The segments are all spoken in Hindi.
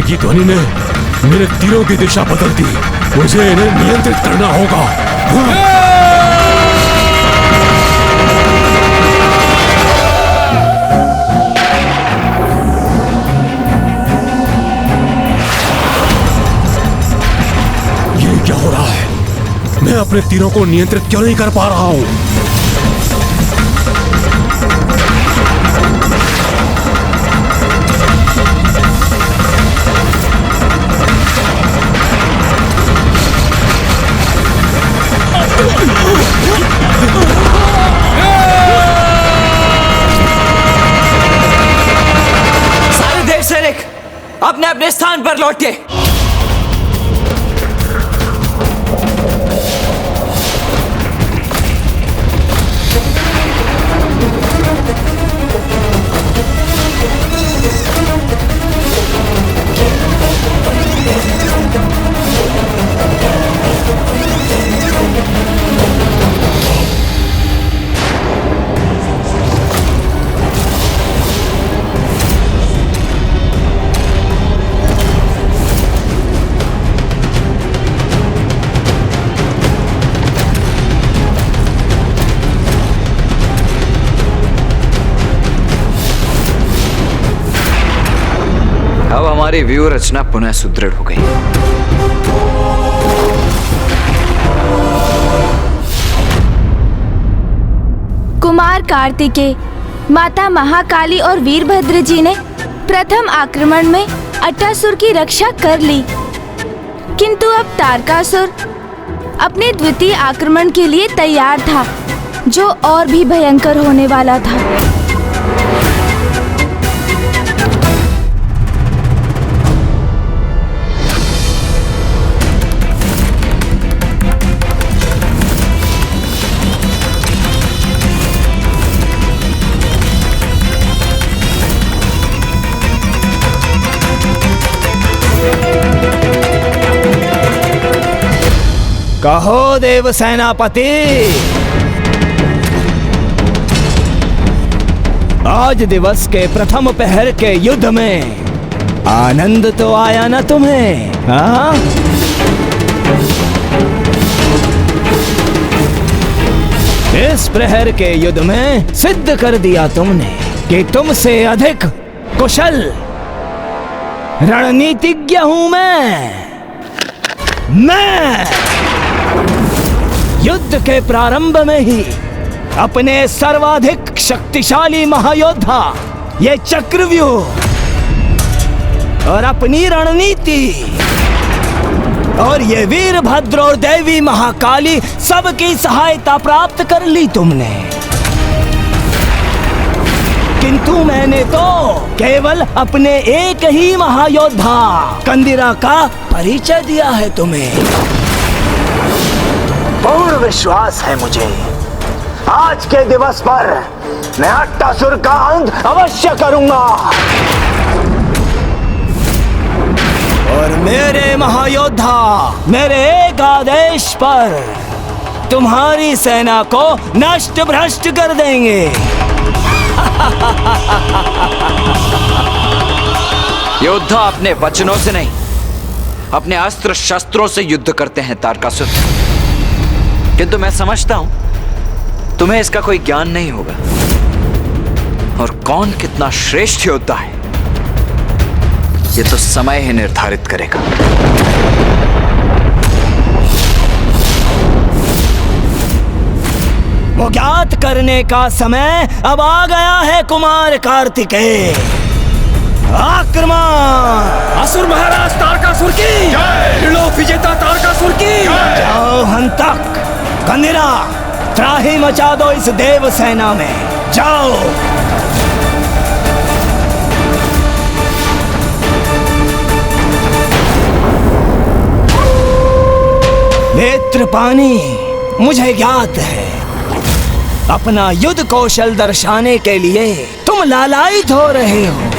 की ध्वनि ने मेरे तीरों की दिशा बदल दी। मुझे इन्हें नियंत्रित करना होगा। ये क्या हो रहा है? मैं अपने तीरों को नियंत्रित क्यों नहीं कर पा रहा हूं? सारे देव सैनिक अपने अपने स्थान पर लौटे। अब हमारी व्यूह रचना पुनः सुदृढ़ हो गई। कुमार कार्तिकेय, माता महाकाली और वीरभद्र जी ने प्रथम आक्रमण में अट्टासुर की रक्षा कर ली, किंतु अब तारकासुर अपने द्वितीय आक्रमण के लिए तैयार था, जो और भी भयंकर होने वाला था। कहो देव सेनापति, आज दिवस के प्रथम पहर के युद्ध में आनंद तो आया ना तुम्हें? हाँ? इस प्रहर के युद्ध में सिद्ध कर दिया तुमने कि तुमसे अधिक कुशल रणनीतिज्ञ हूं मैं। युद्ध के प्रारंभ में ही अपने सर्वाधिक शक्तिशाली महायोद्धा, ये चक्रव्यूह और अपनी रणनीति और ये वीरभद्र और देवी महाकाली सबकी सहायता प्राप्त कर ली तुमने, किंतु मैंने तो केवल अपने एक ही महायोद्धा कंदिरा का परिचय दिया है तुम्हें। पूर्ण विश्वास है मुझे, आज के दिवस पर मैं अट्टासुर का अंत अवश्य करूंगा और मेरे महायोद्धा मेरे एक आदेश पर तुम्हारी सेना को नष्ट भ्रष्ट कर देंगे। योद्धा अपने वचनों से नहीं, अपने अस्त्र शस्त्रों से युद्ध करते हैं तारकासुर, किंतु मैं समझता हूं तुम्हें इसका कोई ज्ञान नहीं होगा। और कौन कितना श्रेष्ठ योद्धा है ये तो समय ही निर्धारित करेगा। वो ज्ञात करने का समय अब आ गया है कुमार कार्तिकेय। आक्रमण! असुर महाराज तारकासुर की जय! त्रिलोक विजेता तारकासुर की जय! जाओ हंतक, कंदिरा, त्राही मचा दो इस देव सेना में। जाओ। नेत्रपानी, मुझे ज्ञात है अपना युद्ध कौशल दर्शाने के लिए तुम लालायित हो रहे हो,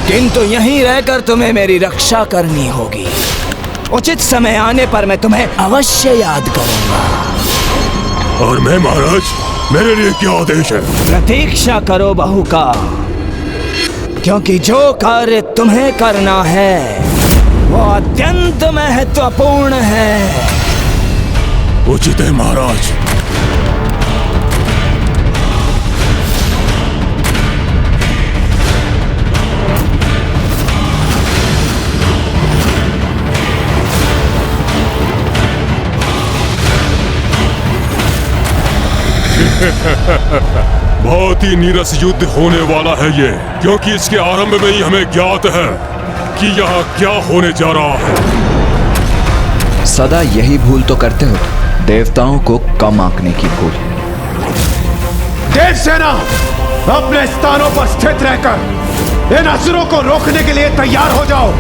किंतु यहीं रहकर तुम्हें मेरी रक्षा करनी होगी। उचित समय आने पर मैं तुम्हें अवश्य याद करूंगा। और मैं महाराज, मेरे लिए क्या आदेश है? प्रतीक्षा करो बहुकाल, क्योंकि जो कार्य तुम्हें करना है वो अत्यंत महत्वपूर्ण है। उचित है महाराज। बहुत ही नीरस युद्ध होने वाला है ये, क्योंकि इसके आरंभ में ही हमें ज्ञात है कि यहाँ क्या होने जा रहा है। सदा यही भूल तो करते हो, देवताओं को कम आंकने की भूल। देवसेना अपने स्थानों पर स्थित रहकर इन असुरों को रोकने के लिए तैयार हो जाओ।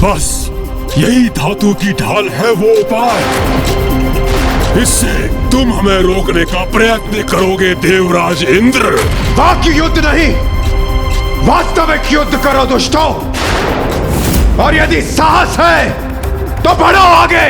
बस यही धातु की ढाल है वो उपाय। इससे तुम हमें रोकने का प्रयत्न करोगे देवराज इंद्र। बाकी युद्ध नहीं, वास्तविक युद्ध करो दुष्टों। और यदि साहस है तो बढ़ो आगे।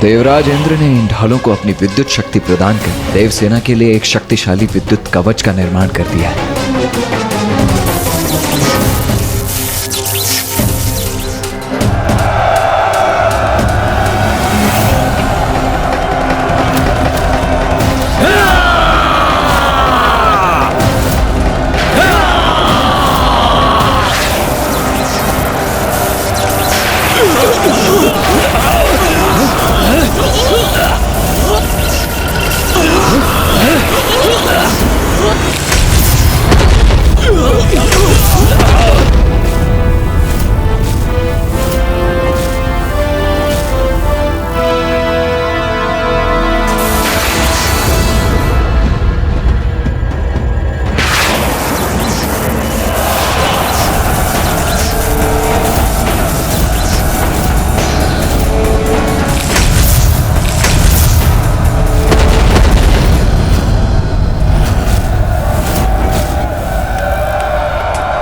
देवराज इंद्र ने इन ढालों को अपनी विद्युत शक्ति प्रदान कर देवसेना के लिए एक शक्तिशाली विद्युत कवच का निर्माण कर दिया है।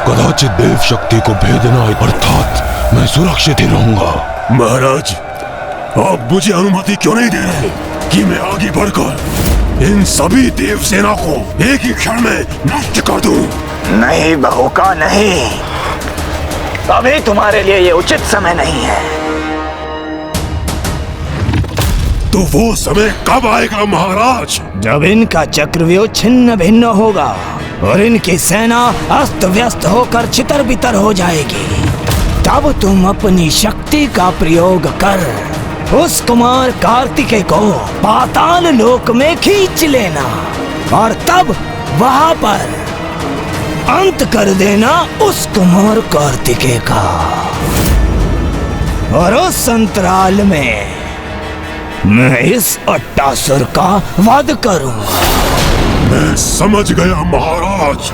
कदाचित देव शक्ति को भेदना अर्थात मैं सुरक्षित ही रहूंगा। महाराज, आप मुझे अनुमति क्यों नहीं दे रहे कि मैं आगे बढ़कर इन सभी देव सेना को एक ही क्षण में नष्ट कर दूं? नहीं बहू का नहीं, अभी तुम्हारे लिए ये उचित समय नहीं है। तो वो समय कब आएगा महाराज? जब इनका चक्रव्यूह छिन्न भिन्न होगा और इनकी सेना अस्त व्यस्त होकर छितर बितर हो जाएगी, तब तुम अपनी शक्ति का प्रयोग कर उस कुमार कार्तिकेय को पाताल लोक में खींच लेना और तब वहां पर अंत कर देना उस कुमार कार्तिकेय का। और उस अंतराल में मैं इस अट्टासुर का वध करूंगा। मैं समझ गया महाराज।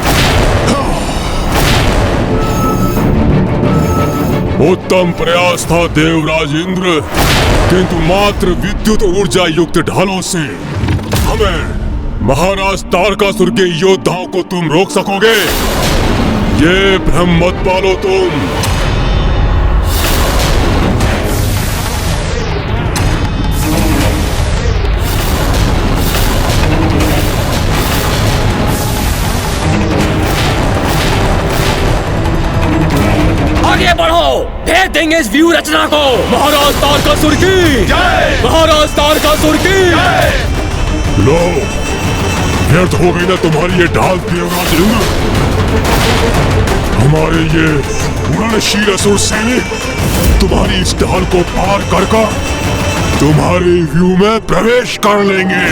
उत्तम प्रयास था देवराज इंद्र, किंतु मात्र विद्युत ऊर्जा युक्त ढालों से हमें महाराज तारकासुर के योद्धाओं को तुम रोक सकोगे? ये भ्रम मत पालो तुम। आगे बढ़ो, भेज देंगे इस व्यूह रचना को। महाराज तारकासुर की जय। महाराज तारकासुर की जय। लो, व्यर्थ हो गई ना तुम्हारी ये ढाल देवराज इंद्र। हमारे ये उड़नशील असुर सैनिक तुम्हारी इस ढाल को पार कर तुम्हारे व्यू में प्रवेश कर लेंगे।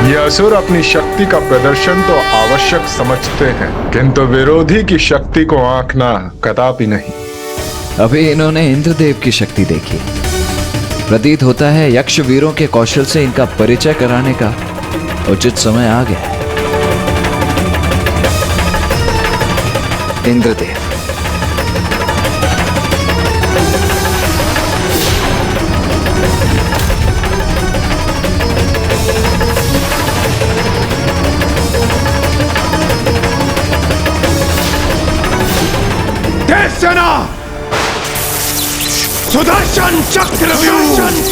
ये असुर अपनी शक्ति का प्रदर्शन तो आवश्यक समझते हैं, किंतु विरोधी की शक्ति को आंकना कदापि नहीं। अभी इन्होंने इंद्रदेव की शक्ति देखी। प्रतीत होता है यक्ष वीरों के कौशल से इनका परिचय कराने का उचित समय आ गया। इंद्रदेव, सेना सुदर्शन चक्रव्यूह।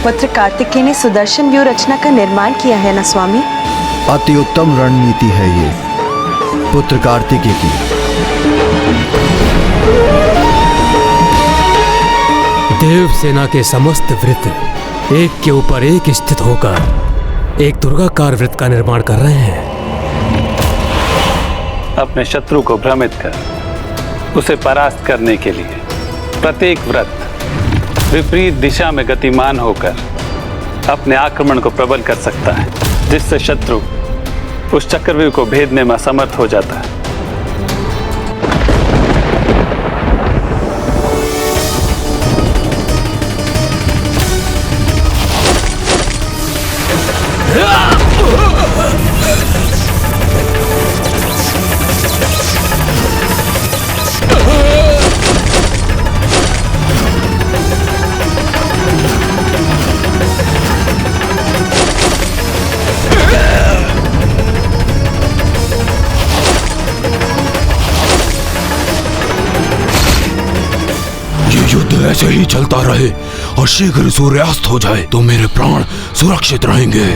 पुत्र कार्तिकेय ने सुदर्शन व्यूह रचना का निर्माण किया है ना स्वामी? अति उत्तम रणनीति है ये पुत्र कार्तिकेय की। देव सेना के समस्त वृत्त एक के ऊपर एक स्थित होकर एक दुर्गाकार वृत्त का निर्माण कर रहे हैं। अपने शत्रु को भ्रमित कर उसे परास्त करने के लिए प्रत्येक व्रत विपरीत दिशा में गतिमान होकर अपने आक्रमण को प्रबल कर सकता है, जिससे शत्रु उस चक्रव्यूह को भेदने में असमर्थ हो जाता है। ऐसे ही चलता रहे और शीघ्र सूर्यास्त हो जाए तो मेरे प्राण सुरक्षित रहेंगे।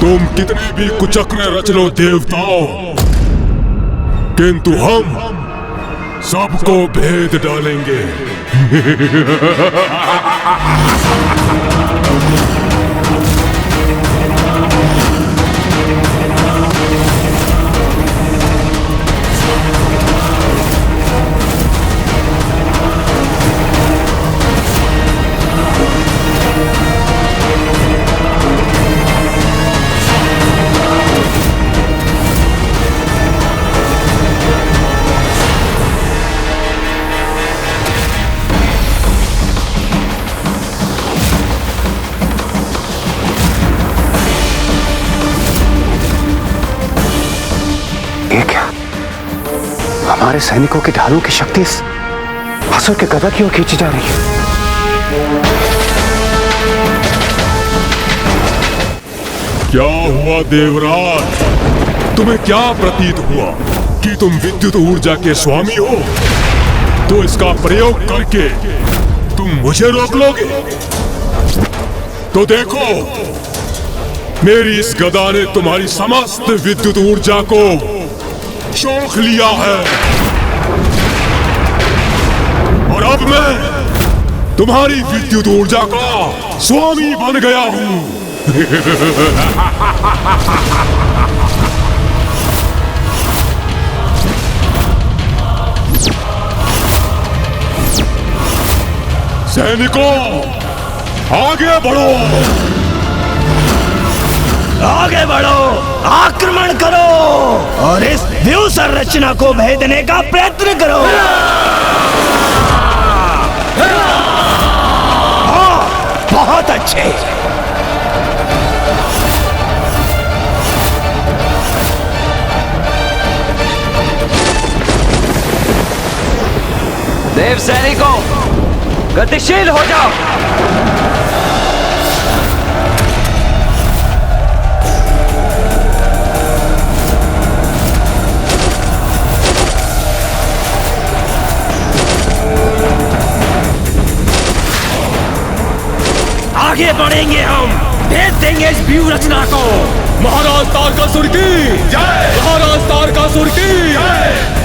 तुम कितने भी कुचक्र रच लो देवताओं, किंतु हम सबको भेद डालेंगे। ये क्या? हमारे सैनिकों की ढालों की शक्ति इस असुर के गदा की ओर खींची जा रही है। क्या हुआ देवराज? तुम्हें क्या प्रतीत हुआ कि तुम विद्युत ऊर्जा के स्वामी हो? तो इसका प्रयोग करके तुम मुझे रोक लोगे? तो देखो, मेरी इस गदा ने तुम्हारी समस्त विद्युत ऊर्जा को शोख लिया है और अब मैं तुम्हारी विद्युत ऊर्जा का स्वामी बन गया हूं। सैनिकों, आगे बढ़ो, आगे बढ़ो, आक्रमण करो और इस व्यूह संरचना को भेदने का प्रयत्न करो। बहुत अच्छे। देव सैनिकों, गतिशील हो जाओ। आगे बढ़ेंगे हम, भेज देंगे इस व्यूह रचना को। महाराज तारकासुर की जय, महाराज तारकासुर की जय।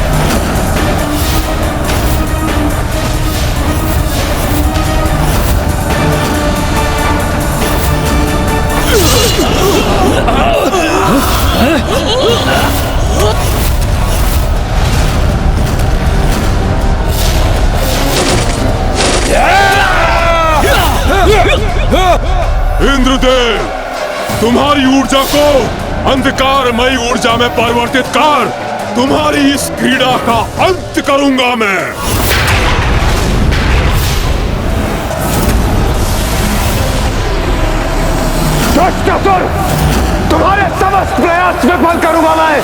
इंद्रदेव, तुम्हारी ऊर्जा को अंधकारमयी ऊर्जा में परिवर्तित कर तुम्हारी इस क्रीड़ा का अंत करूंगा मैं। दुष्ट असुर, तुम्हारे समस्त प्रयास विफल करूंगा मैं।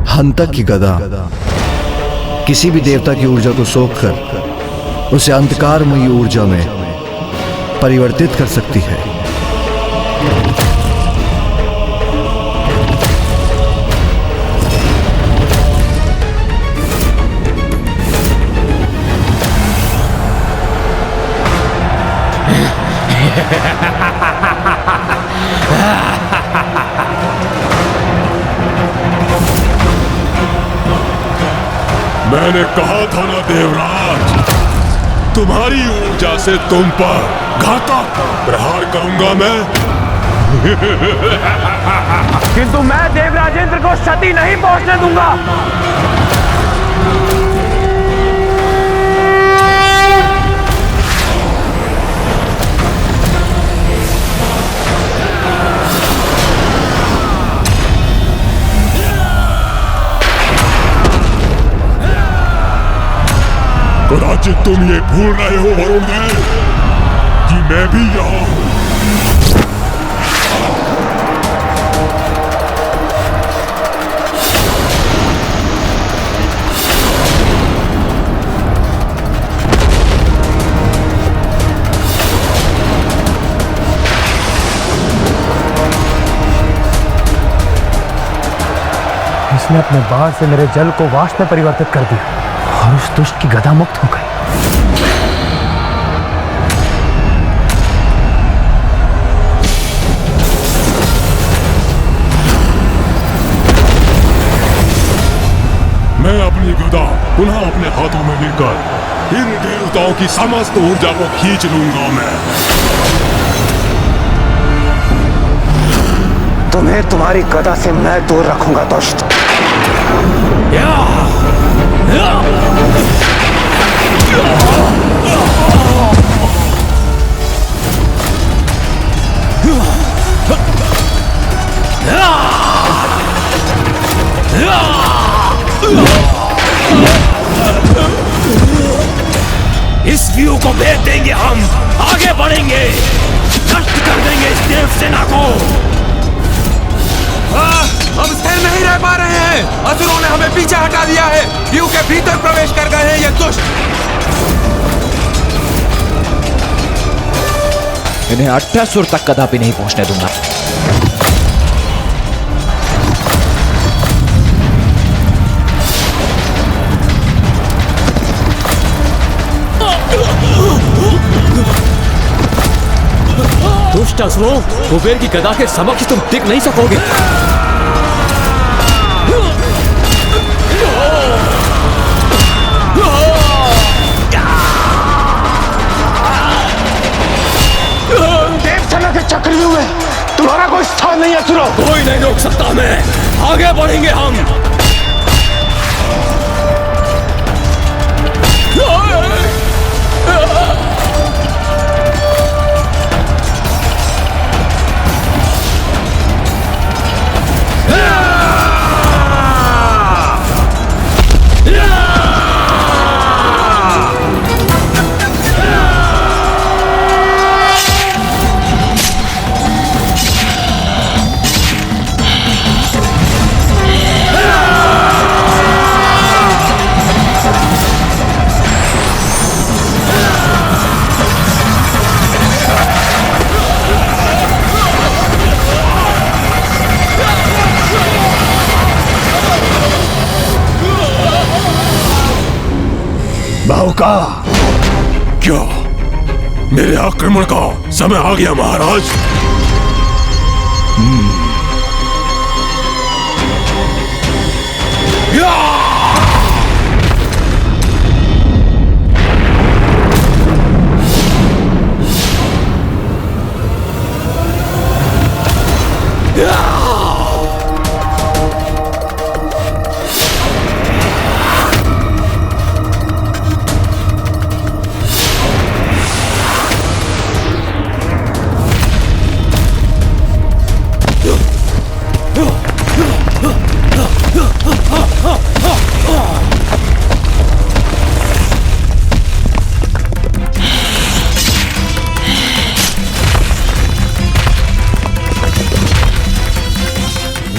हंतक की गदा किसी भी देवता की ऊर्जा को सोखकर उसे अंधकारमयी ऊर्जा में परिवर्तित कर सकती है। मैंने कहा था ना देवराज, तुम्हारी ऊर्जा से तुम पर घातक प्रहार करूंगा मैं। किंतु मैं देवराजेंद्र को क्षति नहीं पहुंचने दूंगा। कदाचित तुम ये भूल रहे हो वरुण देव कि मैं भी यहाँ हूं। इसने अपने बाण से मेरे जल को वाष्प में परिवर्तित कर दिया और उस दुष्ट की गदा मुक्त हो गई। मैं अपनी गदा पुनः अपने हाथों में लेकर इन देवताओं की समस्त ऊर्जा को खींच लूंगा मैं। तुम्हें तुम्हारी गदा से मैं दूर रखूंगा दुष्ट। इस व्यू को भेज देंगे हम, आगे बढ़ेंगे, नष्ट कर देंगे इस देव सेना को। हम स्थिर नहीं रह पा रहे हैं, असुरों ने हमें पीछे हटा दिया है, व्यू के भीतर प्रवेश कर गए हैं ये दुष्ट। इन्हें 18 सुर तक कदापि नहीं पहुंचने दूंगा। दुष्ट असुरों, कुबेर की गदा के समक्ष तुम टिक नहीं सकोगे। देवसेना के चक्रव्यूह में तुम्हारा कोई स्थान नहीं है असुरों। कोई नहीं रोक सकता मैं, आगे बढ़ेंगे हम। बाहुका, क्या मेरे आक्रमण का समय आ गया महाराज?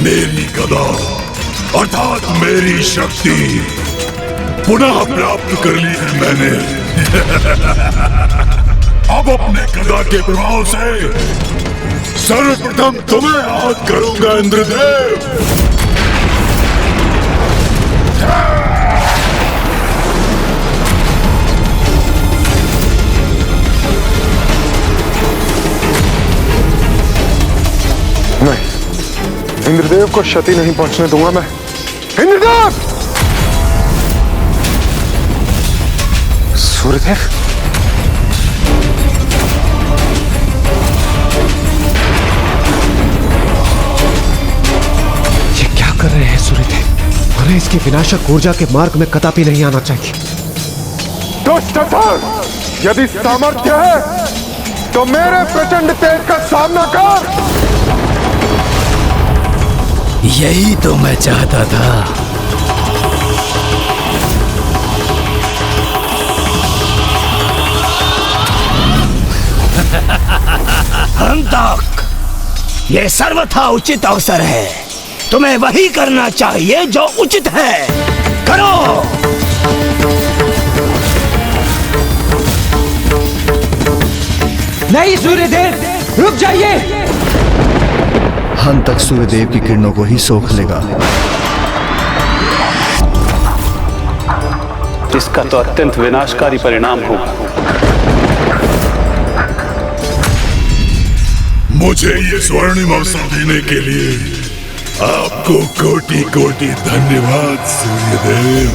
मेरी गदा अर्थात मेरी शक्ति पुनः प्राप्त कर ली है मैंने। अब अपने गदा के प्रभाव से सर्वप्रथम तुम्हें आहत करूंगा इंद्रदेव। नहीं, इंद्रदेव को क्षति नहीं पहुंचने दूंगा मैं। इंद्रदेव! सूर्यदेव? ये क्या कर रहे हैं सूर्यदेव? हमें इसकी विनाशक ऊर्जा के मार्ग में कदापि नहीं आना चाहिए। दुष्ट असुर, यदि सामर्थ्य है तो मेरे प्रचंड तेज का सामना कर। यही तो मैं चाहता था। हंतक, ये सर्वथा उचित अवसर है। तुम्हें वही करना चाहिए जो उचित है। करो। नहीं सूर्यदेव, रुक जाइए। हंतक सूर्यदेव की किरणों को ही सोख लेगा। इसका तो अत्यंत विनाशकारी परिणाम होगा। मुझे ये स्वर्णिम अवसर देने के लिए आपको कोटि कोटि धन्यवाद सूर्यदेव,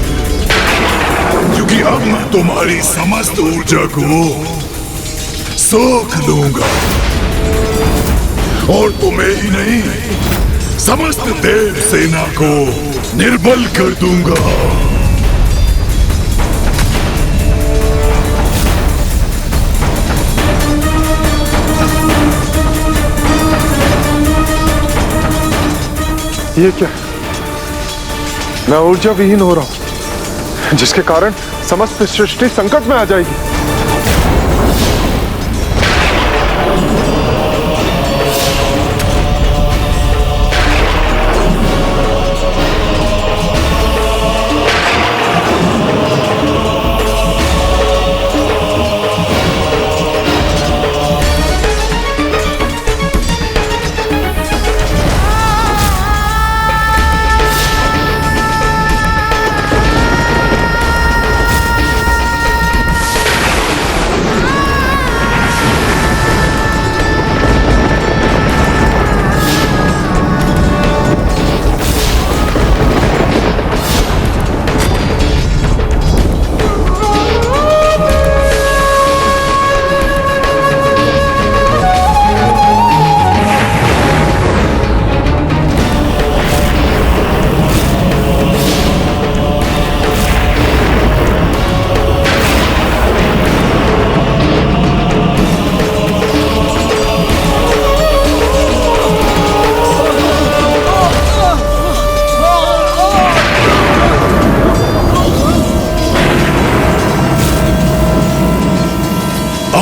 क्योंकि अब मैं तुम्हारी समस्त ऊर्जा को सोख लूंगा और तुम्हें ही नहीं समस्त देव सेना को निर्बल कर दूंगा। ये क्या? मैं ऊर्जा विहीन हो रहा हूं, जिसके कारण समस्त सृष्टि संकट में आ जाएगी।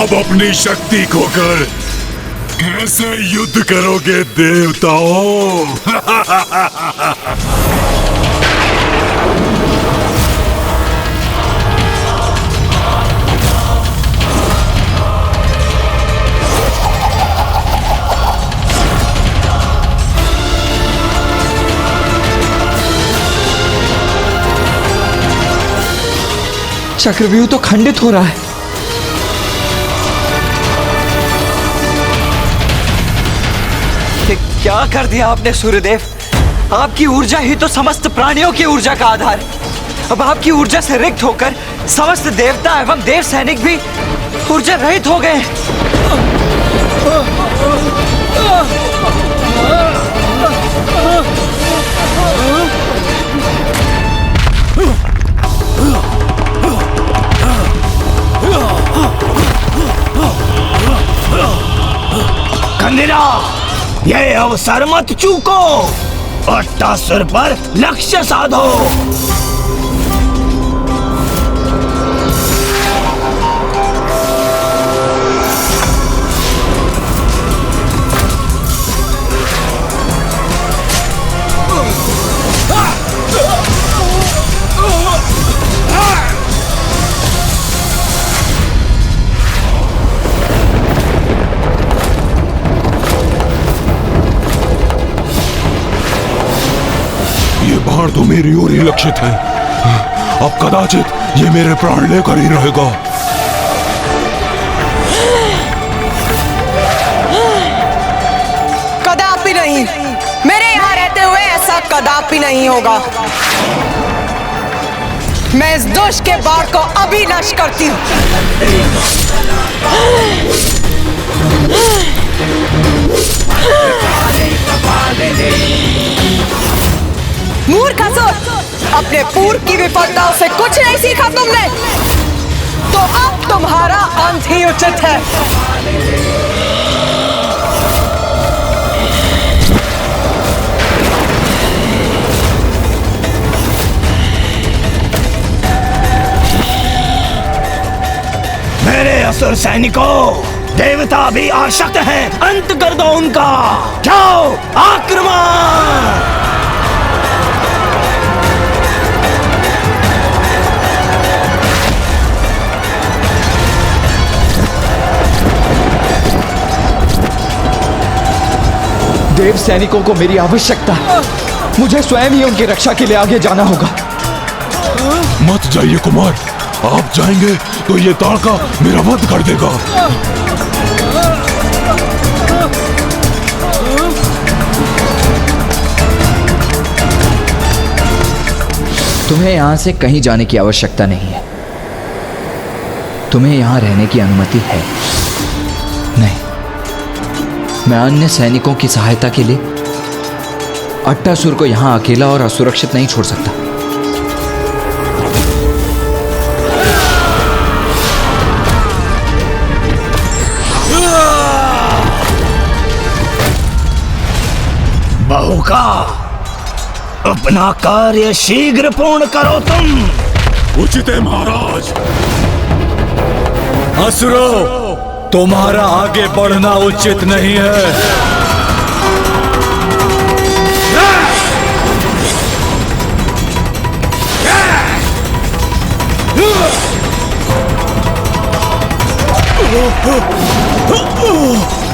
अब अपनी शक्ति खोकर कैसे युद्ध करोगे देवताओं? चक्रव्यूह तो खंडित हो रहा है। क्या कर दिया आपने सूर्यदेव? आपकी ऊर्जा ही तो समस्त प्राणियों की ऊर्जा का आधार है। अब आपकी ऊर्जा से रिक्त होकर समस्त देवता एवं देव सैनिक भी ऊर्जा रहित हो गए। कंदिरा, ये अवसर मत चूको। अट्टासुर पर लक्ष्य साधो। बाण तो मेरी ओर ही लक्षित है। अब कदाचित ये मेरे प्राण लेकर ही रहेगा। कदापि नहीं, मेरे यहाँ रहते हुए ऐसा कदापि नहीं होगा। मैं इस दुष्ट के बाण को अभी नष्ट करती हूँ। मूर्ख असुर, अपने पूर्व की विफलताओं से कुछ नहीं सीखा तुमने, तो अब तुम्हारा अंत ही उचित है। मेरे असुर सैनिकों, देवता भी आसक्त हैं। अंत कर दो उनका। जाओ, आक्रमण! देव सैनिकों को मेरी आवश्यकता है। मुझे स्वयं ही उनकी रक्षा के लिए आगे जाना होगा। मत जाइए कुमार, आप जाएंगे तो ये ताड़का मेरा वध कर देगा। तुम्हें यहां से कहीं जाने की आवश्यकता नहीं है। तुम्हें यहां रहने की अनुमति है। नहीं, मैं अन्य सैनिकों की सहायता के लिए अट्टासुर को यहां अकेला और असुरक्षित नहीं छोड़ सकता। बहुका, अपना कार्य शीघ्र पूर्ण करो तुम। उचित है महाराज। असुरों, तुम्हारा आगे बढ़ना उचित नहीं है।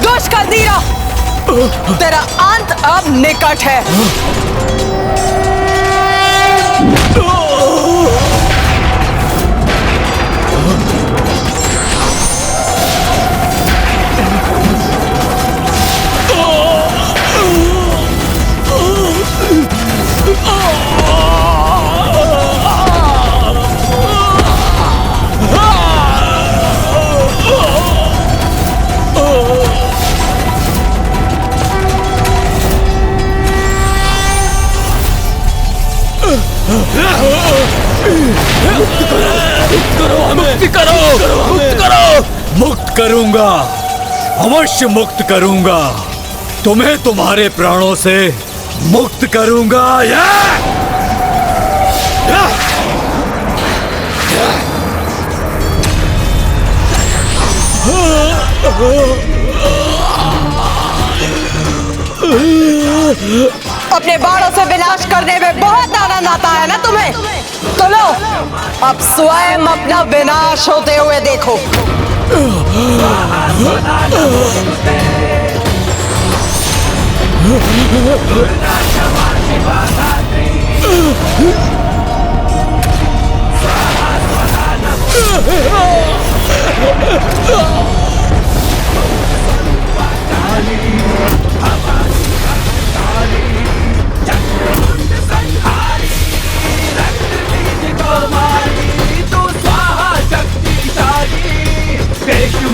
दुष्ट कंदीरा, तेरा अंत अब निकट है। मुक्त करूंगा, अवश्य मुक्त करूंगा। तुम्हें तुम्हारे प्राणों से मुक्त करूंगा। अपने बाणों से विनाश करने में बहुत आनंद आता है ना तुम्हें? तो लो, अब स्वयं अपना विनाश होते हुए देखो।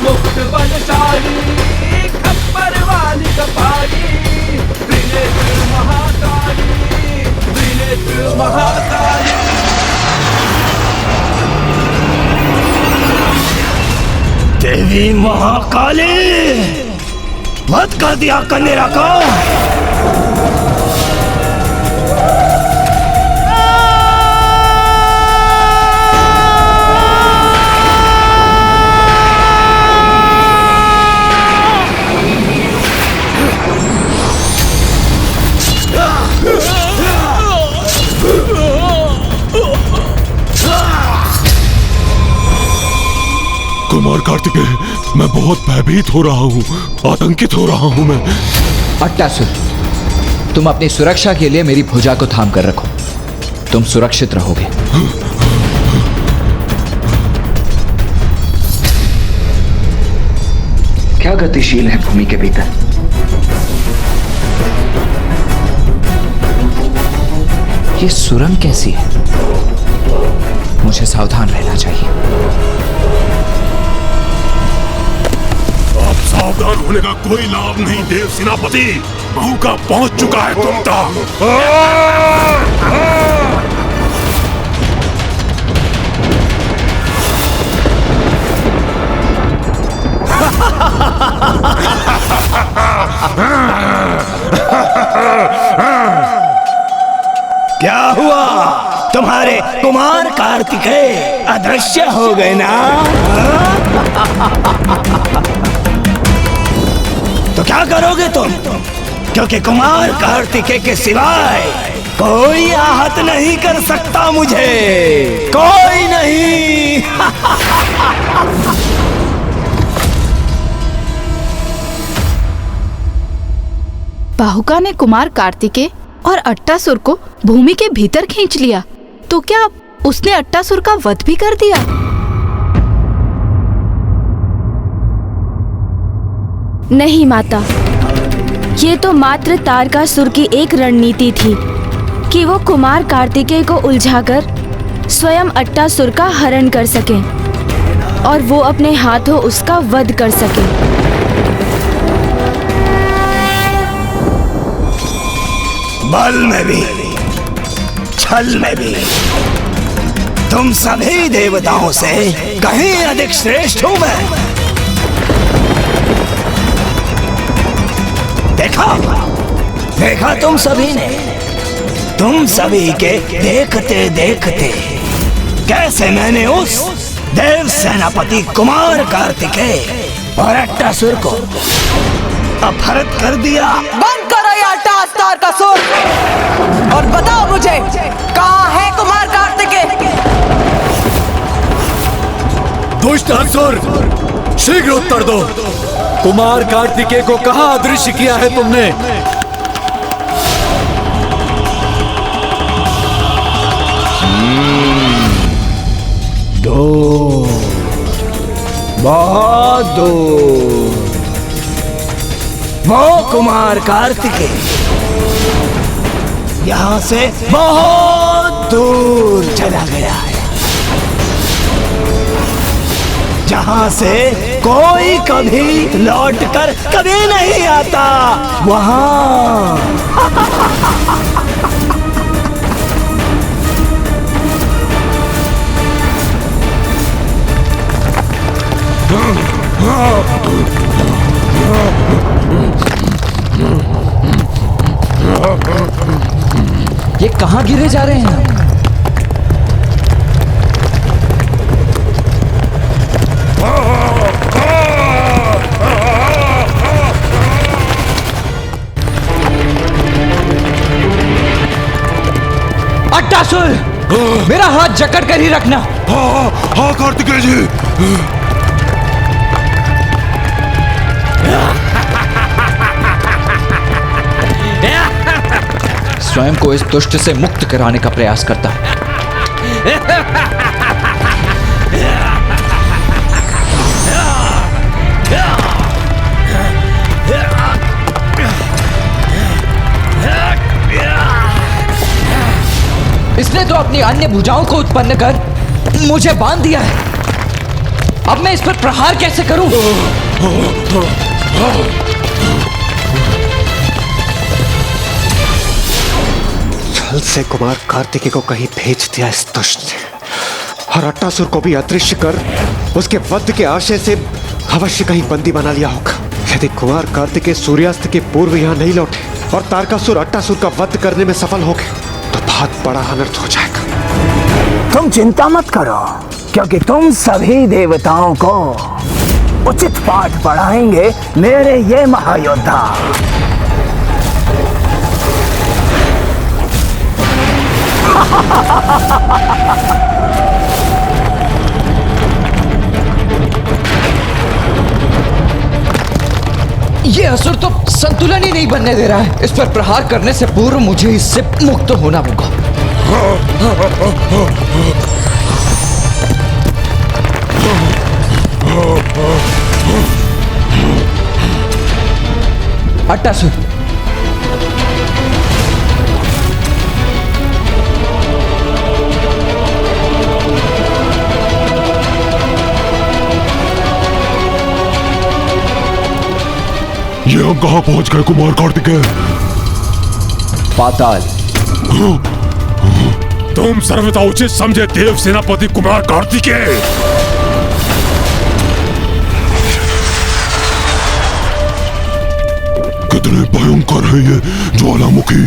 मुक्त बलशाली खप्पर वाली कपाली त्रिनेत्र महाकाली त्रिनेत्र महाकाली। देवी महाकाली, वध कर दिया कन्या को। कुमार कार्तिकेय, मैं बहुत भयभीत हो रहा हूँ, आतंकित हो रहा हूँ मैं। अट्टासुर, तुम अपनी सुरक्षा के लिए मेरी भुजा को थाम कर रखो, तुम सुरक्षित रहोगे। क्या गतिशील है भूमि के भीतर? ये सुरंग कैसी है? मुझे सावधान रहना चाहिए। सावधान होने का कोई लाभ नहीं देव सेनापति, मौका पहुंच चुका है तुम तक। क्या हुआ? तुम्हारे कुमार कार्तिकेय अदृश्य हो गए ना? तो क्या करोगे तुम? क्योंकि कुमार कार्तिकेय के सिवाय कोई आहत नहीं कर सकता मुझे, कोई नहीं। बाहुका ने कुमार कार्तिकेय और अट्टासुर को भूमि के भीतर खींच लिया, तो क्या उसने अट्टासुर का वध भी कर दिया? नहीं माता, ये तो मात्र तारकासुर की एक रणनीति थी कि वो कुमार कार्तिकेय को उलझाकर स्वयं अट्टासुर का हरण कर सके और वो अपने हाथों उसका वध कर सके। बल में भी, छल में भी तुम सभी देवताओं से कहीं अधिक श्रेष्ठ हूं मैं। देखा तुम सभी ने, तुम सभी के देखते देखते कैसे मैंने उस देव सेनापति कुमार कार्तिकेय और अट्टासुर को अपहृत कर दिया। बंद करो ये अट्टास तारकासुर और बताओ मुझे, कहाँ है कुमार कार्तिकेय? दुष्ट असुर, शीघ्र उत्तर दो। कुमार कार्तिकेय को कहाँ अदृश्य किया है तुमने? दूर, बहुत दूर, वो कुमार कार्तिकेय यहाँ से बहुत दूर चला गया है, जहाँ से कोई कभी लौटकर कभी नहीं आता। वहाँ ये कहाँ गिरे जा रहे हैं? अट्टासुर, मेरा हाथ जकड़ कर ही रखना। हाँ कार्तिकेय जी। स्वयं को इस दुष्ट से मुक्त कराने का प्रयास करता है। इसने तो अपनी अन्य भुजाओं को उत्पन्न कर मुझे बांध दिया है। अब मैं इस पर प्रहार कैसे करूं? छल से कुमार कार्तिकेय को कहीं भेज दिया इस दुष्ट ने, और अट्टासुर को भी अदृश्य कर उसके वध के आशय से अवश्य कहीं बंदी बना लिया होगा। यदि कुमार कार्तिकेय सूर्यास्त के पूर्व यहाँ नहीं लौटे और तारकासुर अट्टासुर का वध करने में सफल हो गए तो बहुत बड़ा अनर्थ हो जाएगा। तुम चिंता मत करो, क्योंकि तुम सभी देवताओं को उचित पाठ पढ़ाएंगे मेरे ये महायोद्धा। ये असुर तो संतुलन ही नहीं बनने दे रहा है। इस पर प्रहार करने से पूर्व मुझे इससे मुक्त होना होगा। अट्टासुर, ये हम कहाँ पहुंच गए कुमार कार्तिकेय? पाताल। तुम सर्वथा उचित समझे देव सेनापति कुमार कार्तिकेय। कितने भयंकर है ये ज्वालामुखी।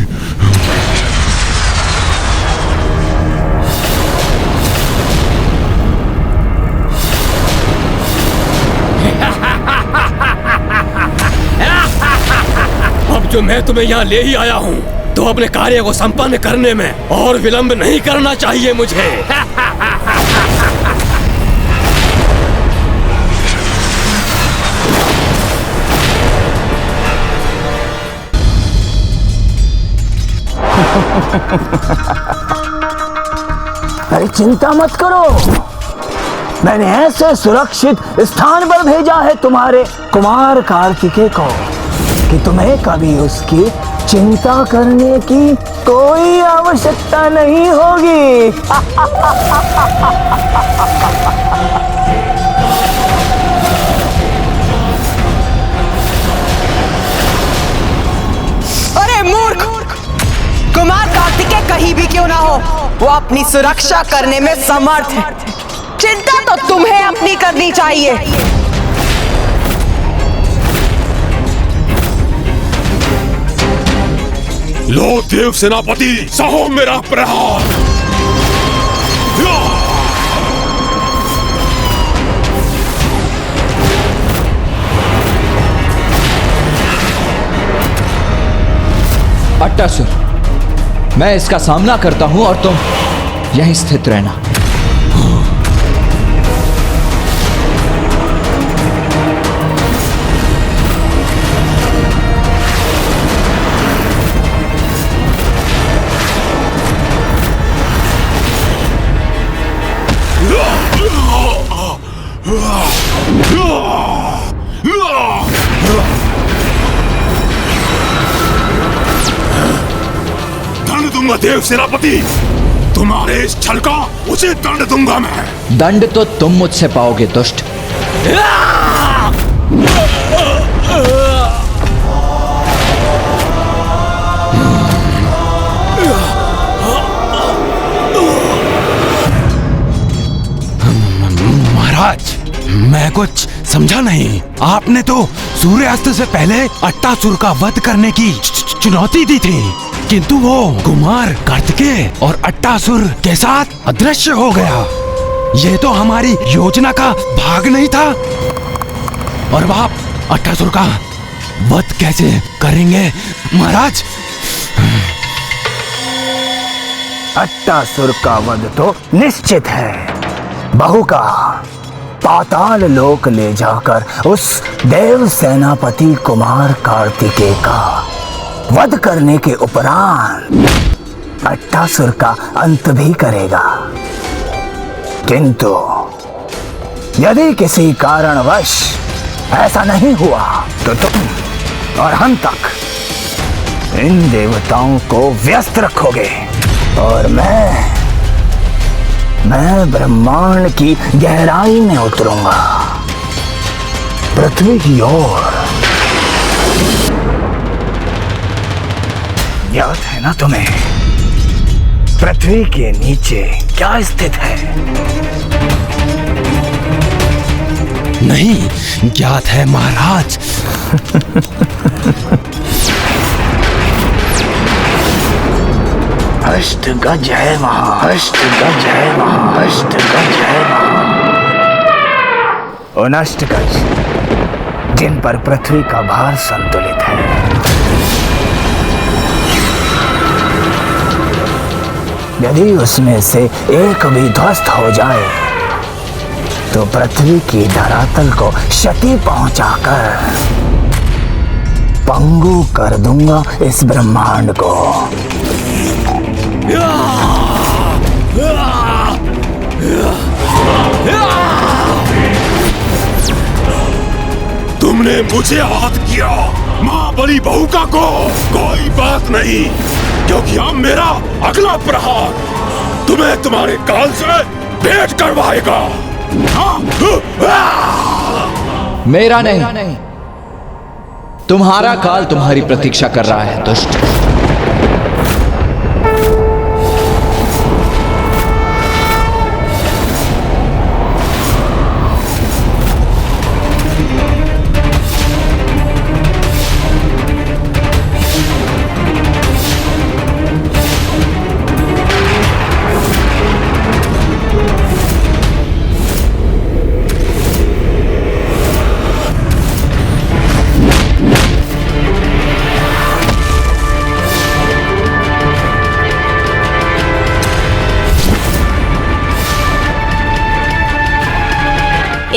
अब जो मैं तुम्हें यहाँ ले ही आया हूँ, तो अपने कार्य को संपन्न करने में और विलंब नहीं करना चाहिए मुझे। अरे चिंता मत करो, मैंने ऐसे सुरक्षित स्थान पर भेजा है तुम्हारे कुमार कार्तिकेय को कि तुम्हें कभी उसकी चिंता करने की कोई आवश्यकता नहीं होगी। अरे मूर्ख! कुमार कार्तिकेय कहीं भी क्यों ना हो, वो अपनी सुरक्षा करने में समर्थ है। चिंता तो तुम्हें अपनी करनी चाहिए। लो देव सेनापति, सहो मेरा प्रहार। अट्टासुर, मैं इसका सामना करता हूं और तुम यहीं स्थित रहना। दंड दूंगा देव सेनापति, तुम्हारे इस छल का उचित दंड दूंगा मैं। दंड तो तुम मुझसे पाओगे दुष्ट। महाराज, मैं कुछ समझा नहीं। आपने तो सूर्यास्त से पहले अट्टासुर का वध करने की चुनौती दी थी, किंतु वो कुमार कार्तिकेय और अट्टासुर के साथ अदृश्य हो गया। ये तो हमारी योजना का भाग नहीं था। और आप अट्टासुर का वध कैसे करेंगे महाराज? अट्टासुर का वध तो निश्चित है। बहू का पाताल लोक ले जाकर उस देव सेनापति कुमार कार्तिकेय का वध करने के उपरांत अट्टासुर का अंत भी करेगा। किंतु यदि किसी कारणवश ऐसा नहीं हुआ तो तुम और हम तक इन देवताओं को व्यस्त रखोगे और मैं ब्रह्मांड की गहराई में उतरूंगा, पृथ्वी की ओर। याद है ना तुम्हें पृथ्वी के नीचे क्या स्थित है? नहीं ज्ञात है महाराज। अष्टगज है वहां, अष्टगज है वहां, अष्टगज है वहां। उन अष्टगज जिन पर पृथ्वी का भार संतुलित है। यदि उसमें से एक भी ध्वस्त हो जाए तो पृथ्वी की धरातल को क्षति पहुंचाकर पंगु कर दूंगा इस ब्रह्मांड को। तुमने मुझे आहत किया मां बड़ी बहुका को, कोई बात नहीं, क्योंकि अब मेरा अगला प्रहार तुम्हें तुम्हारे काल से भेंट करवाएगा। मेरा नहीं, तुम्हारा काल तुम्हारी प्रतीक्षा कर रहा है दुष्ट।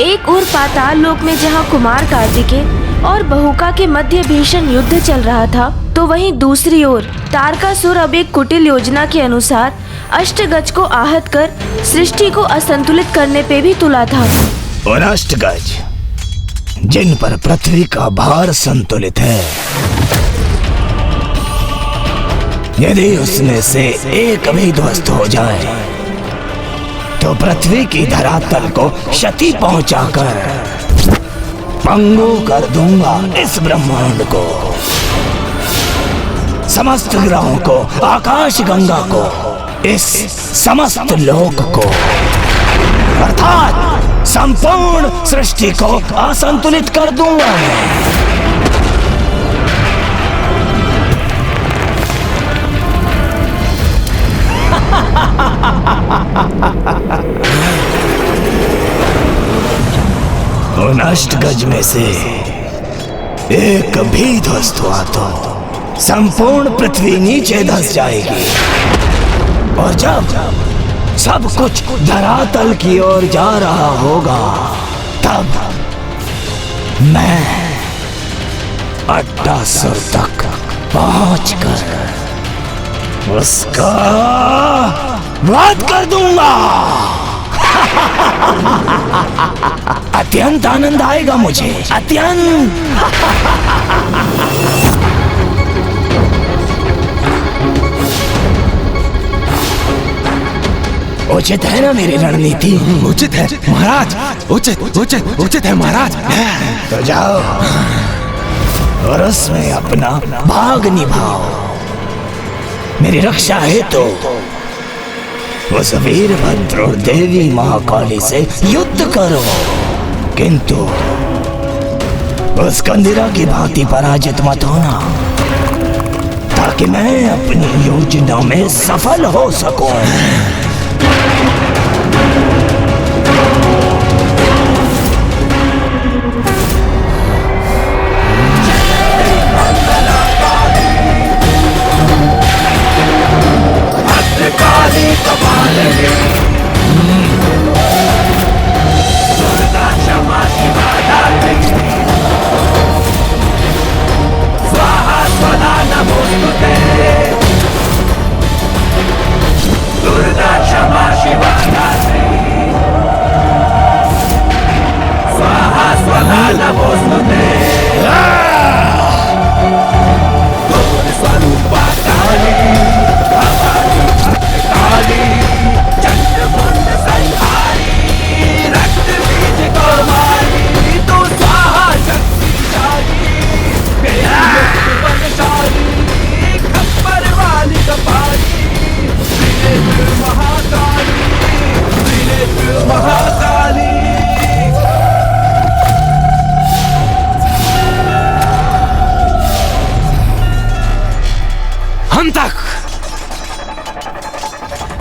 एक ओर पाताल लोक में जहां कुमार कार्तिकेय और बहुका के मध्य भीषण युद्ध चल रहा था, तो वहीं दूसरी ओर तारकासुर अब एक कुटिल योजना के अनुसार अष्टगज को आहत कर सृष्टि को असंतुलित करने पे भी तुला था। और अष्टगज जिन पर पृथ्वी का भार संतुलित है, यदि उसमें से एक भी ध्वस्त हो जाए तो पृथ्वी की धरातल को क्षति पहुंचाकर पंगु कर दूंगा इस ब्रह्मांड को, समस्त ग्रहों को, आकाश गंगा को, इस समस्त लोक को, अर्थात संपूर्ण सृष्टि को असंतुलित कर दूंगा मैं। उन अष्टगज में से एक भी ध्वस्त हुआ तो संपूर्ण पृथ्वी नीचे धंस जाएगी, और जब सब कुछ धरातल की ओर जा रहा होगा, तब मैं अट्टासुर तक पहुंचकर उसका वध कर दूंगा। अत्यंत आनंद आएगा मुझे, अत्यंत। उचित है ना मेरी रणनीति? उचित है महाराज, उचित है महाराज। तो जाओ और उसमें अपना भाग निभाओ। मेरी रक्षा है तो उस वीरभद्र और देवी महाकाली से युद्ध करो, किंतु उस कंदिरा की भांति पराजित मत होना, ताकि मैं अपनी योजना में सफल हो सकूं। काली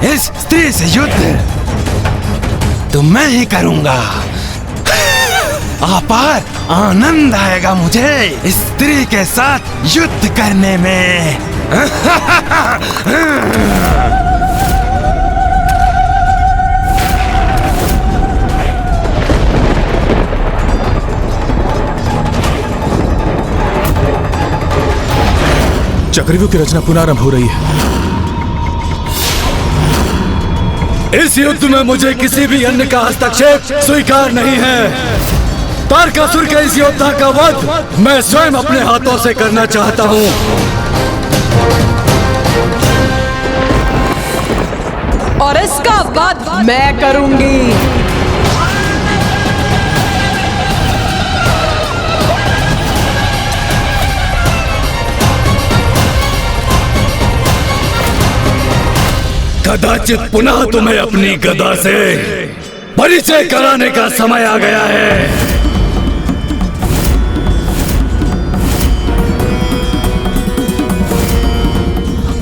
इस स्त्री से युद्ध तो मैं ही करूंगा। अपार आनंद आएगा मुझे इस स्त्री के साथ युद्ध करने में। चक्रव्यूह की रचना पुनरारंभ हो रही है। इस युद्ध में मुझे किसी भी अन्य का हस्तक्षेप स्वीकार नहीं है। तारकासुर के इस योद्धा का वध मैं स्वयं अपने हाथों से करना चाहता हूं। और इसका वध मैं करूंगी। कदाचित पुनः तुम्हें अपनी गदा से परिचय कराने का समय आ गया है।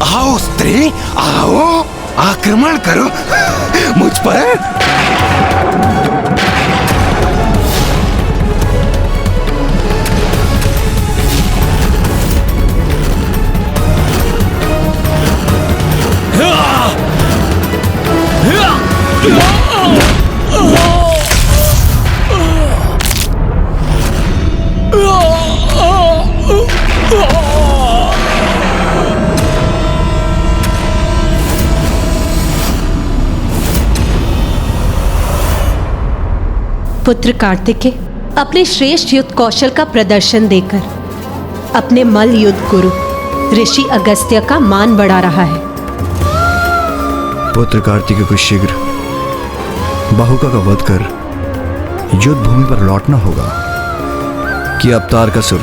आओ स्त्री, आओ, आक्रमण करो मुझ पर। पुत्र कार्तिकेय अपने श्रेष्ठ युद्ध कौशल का प्रदर्शन देकर अपने मल्ल युद्ध गुरु ऋषि अगस्त्य का मान बढ़ा रहा है। पुत्र कार्तिकेय को शीघ्र बाहुका का वध कर युद्ध भूमि पर लौटना होगा कि अब तारकासुर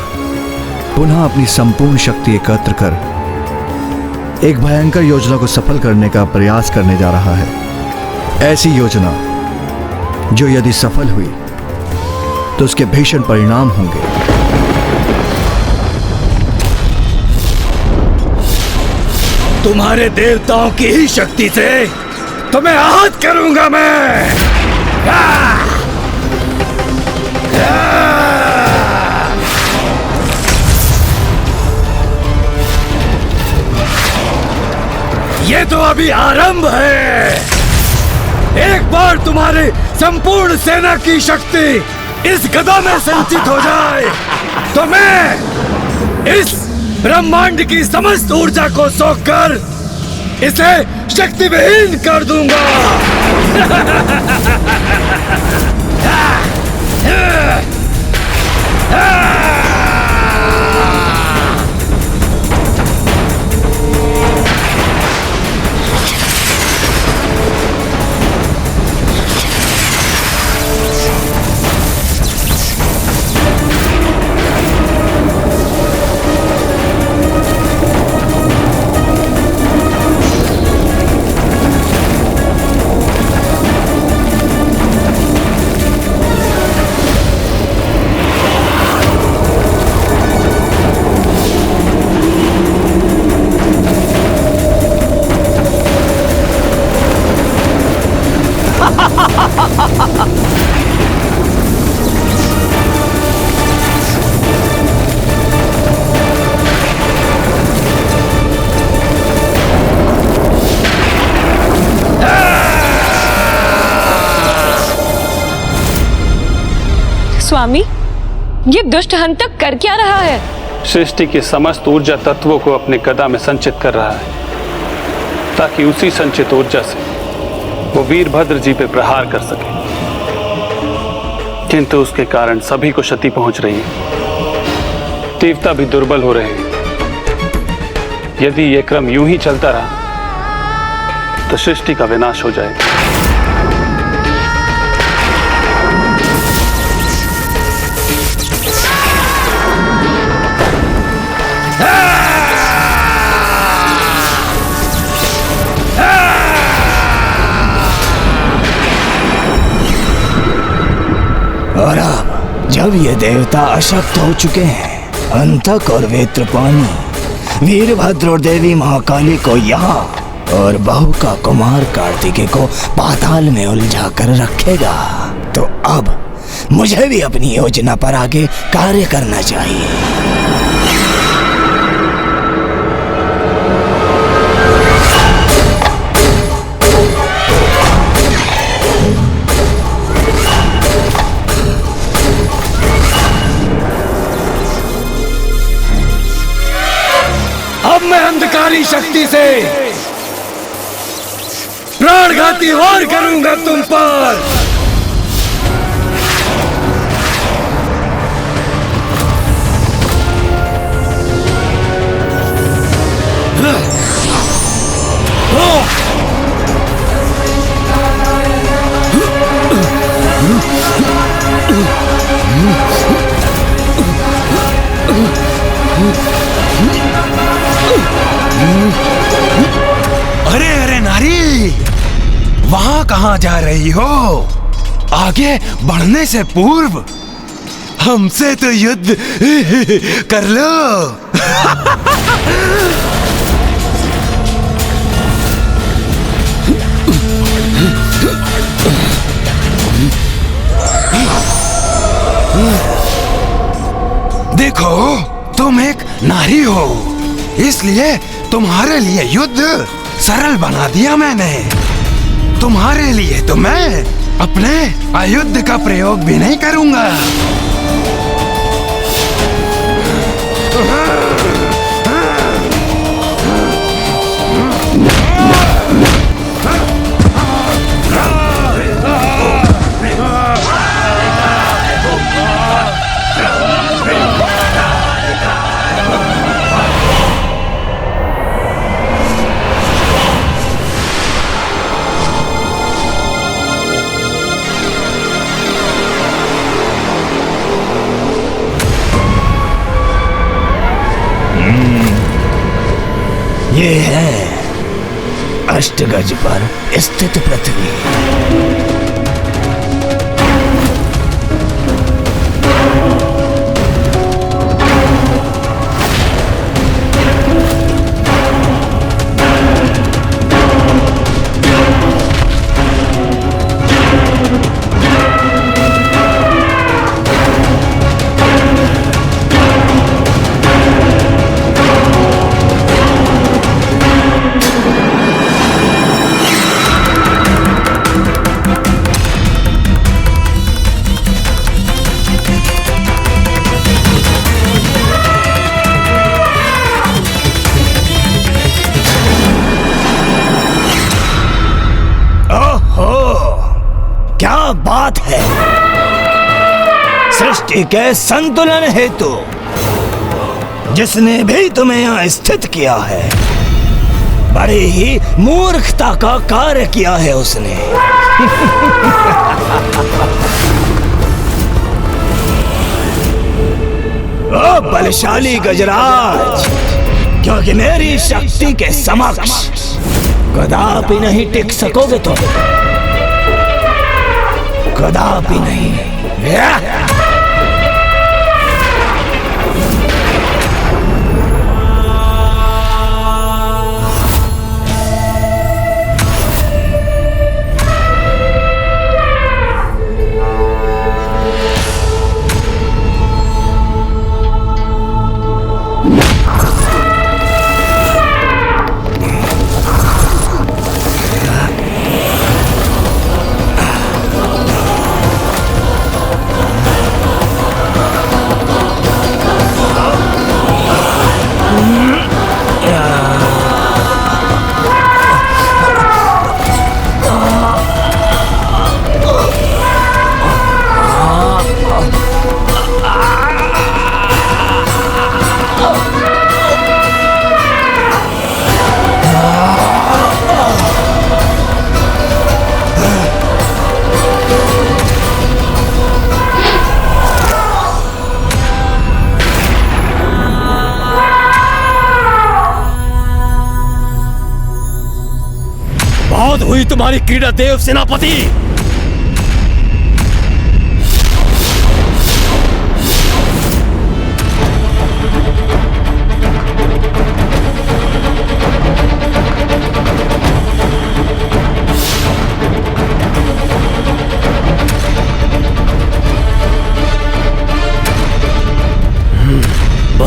पुनः अपनी संपूर्ण शक्ति एकत्र कर एक भयंकर योजना को सफल करने का प्रयास करने जा रहा है। ऐसी योजना जो यदि सफल हुई तो उसके भीषण परिणाम होंगे। तुम्हारे देवताओं की ही शक्ति से तुम्हें आहत करूंगा मैं। ये तो अभी आरंभ है। एक बार तुम्हारी संपूर्ण सेना की शक्ति इस गदा में संचित हो जाए तो मैं इस ब्रह्मांड की समस्त ऊर्जा को सोखकर इसे शक्ति विहीन कर दूंगा। स्वामी, ये दुष्ट हंतक कर क्या रहा है? सृष्टि के समस्त ऊर्जा तत्वों को अपने गदा में संचित कर रहा है ताकि उसी संचित ऊर्जा से वो वीरभद्र जी पे प्रहार कर सके। किंतु उसके कारण सभी को क्षति पहुंच रही है। देवता भी दुर्बल हो रहे हैं। यदि ये क्रम यूं ही चलता रहा तो सृष्टि का विनाश हो जाएगा। और अब जब ये देवता अशक्त हो चुके हैं, अंतक और वेत्रपानी वीरभद्र और देवी महाकाली को यहाँ और बहू का कुमार कार्तिकेय को पाताल में उलझा कर रखेगा। तो अब मुझे भी अपनी योजना पर आगे कार्य करना चाहिए। अब मैं अंधकारी शक्ति से प्राणघाती वार करूंगा तुम पर। अरे अरे नारी, वहां कहां जा रही हो? आगे बढ़ने से पूर्व हमसे तो युद्ध कर लो। देखो, तुम एक नारी हो, इसलिए तुम्हारे लिए युद्ध सरल बना दिया मैंने। तुम्हारे लिए तो मैं अपने आयुध का प्रयोग भी नहीं करूंगा। ये है अष्टगज पर स्थित पृथ्वी। बात है, सृष्टि के संतुलन हेतु जिसने भी तुम्हें यहाँ स्थित किया है, बड़ी ही मूर्खता का कार्य किया है उसने। ओ बलशाली गजराज, क्योंकि मेरी शक्ति के समक्ष कदापि नहीं टिक सकोगे तुम, कदापि नहीं। बहुत हुई तुम्हारी क्रीड़ा देव सेनापति।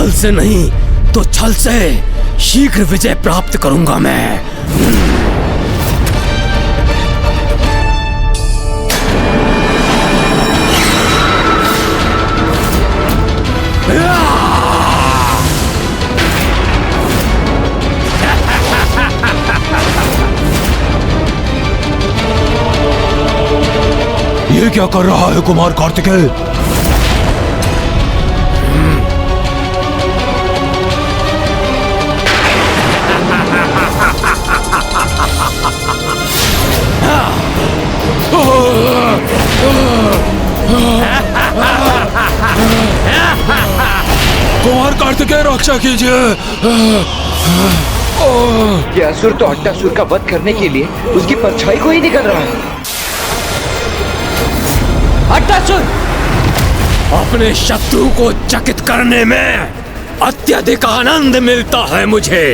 बल से नहीं तो छल से शीघ्र विजय प्राप्त करूंगा मैं। ये क्या कर रहा है कुमार कार्तिकेय? कुमार कार्तिकेय रक्षा कीजिए। ये असुर तो अट्टासुर का वध करने के लिए उसकी परछाई को ही निकल रहा है। अट्टासुर! अपने शत्रु को चकित करने में अत्यधिक आनंद मिलता है मुझे।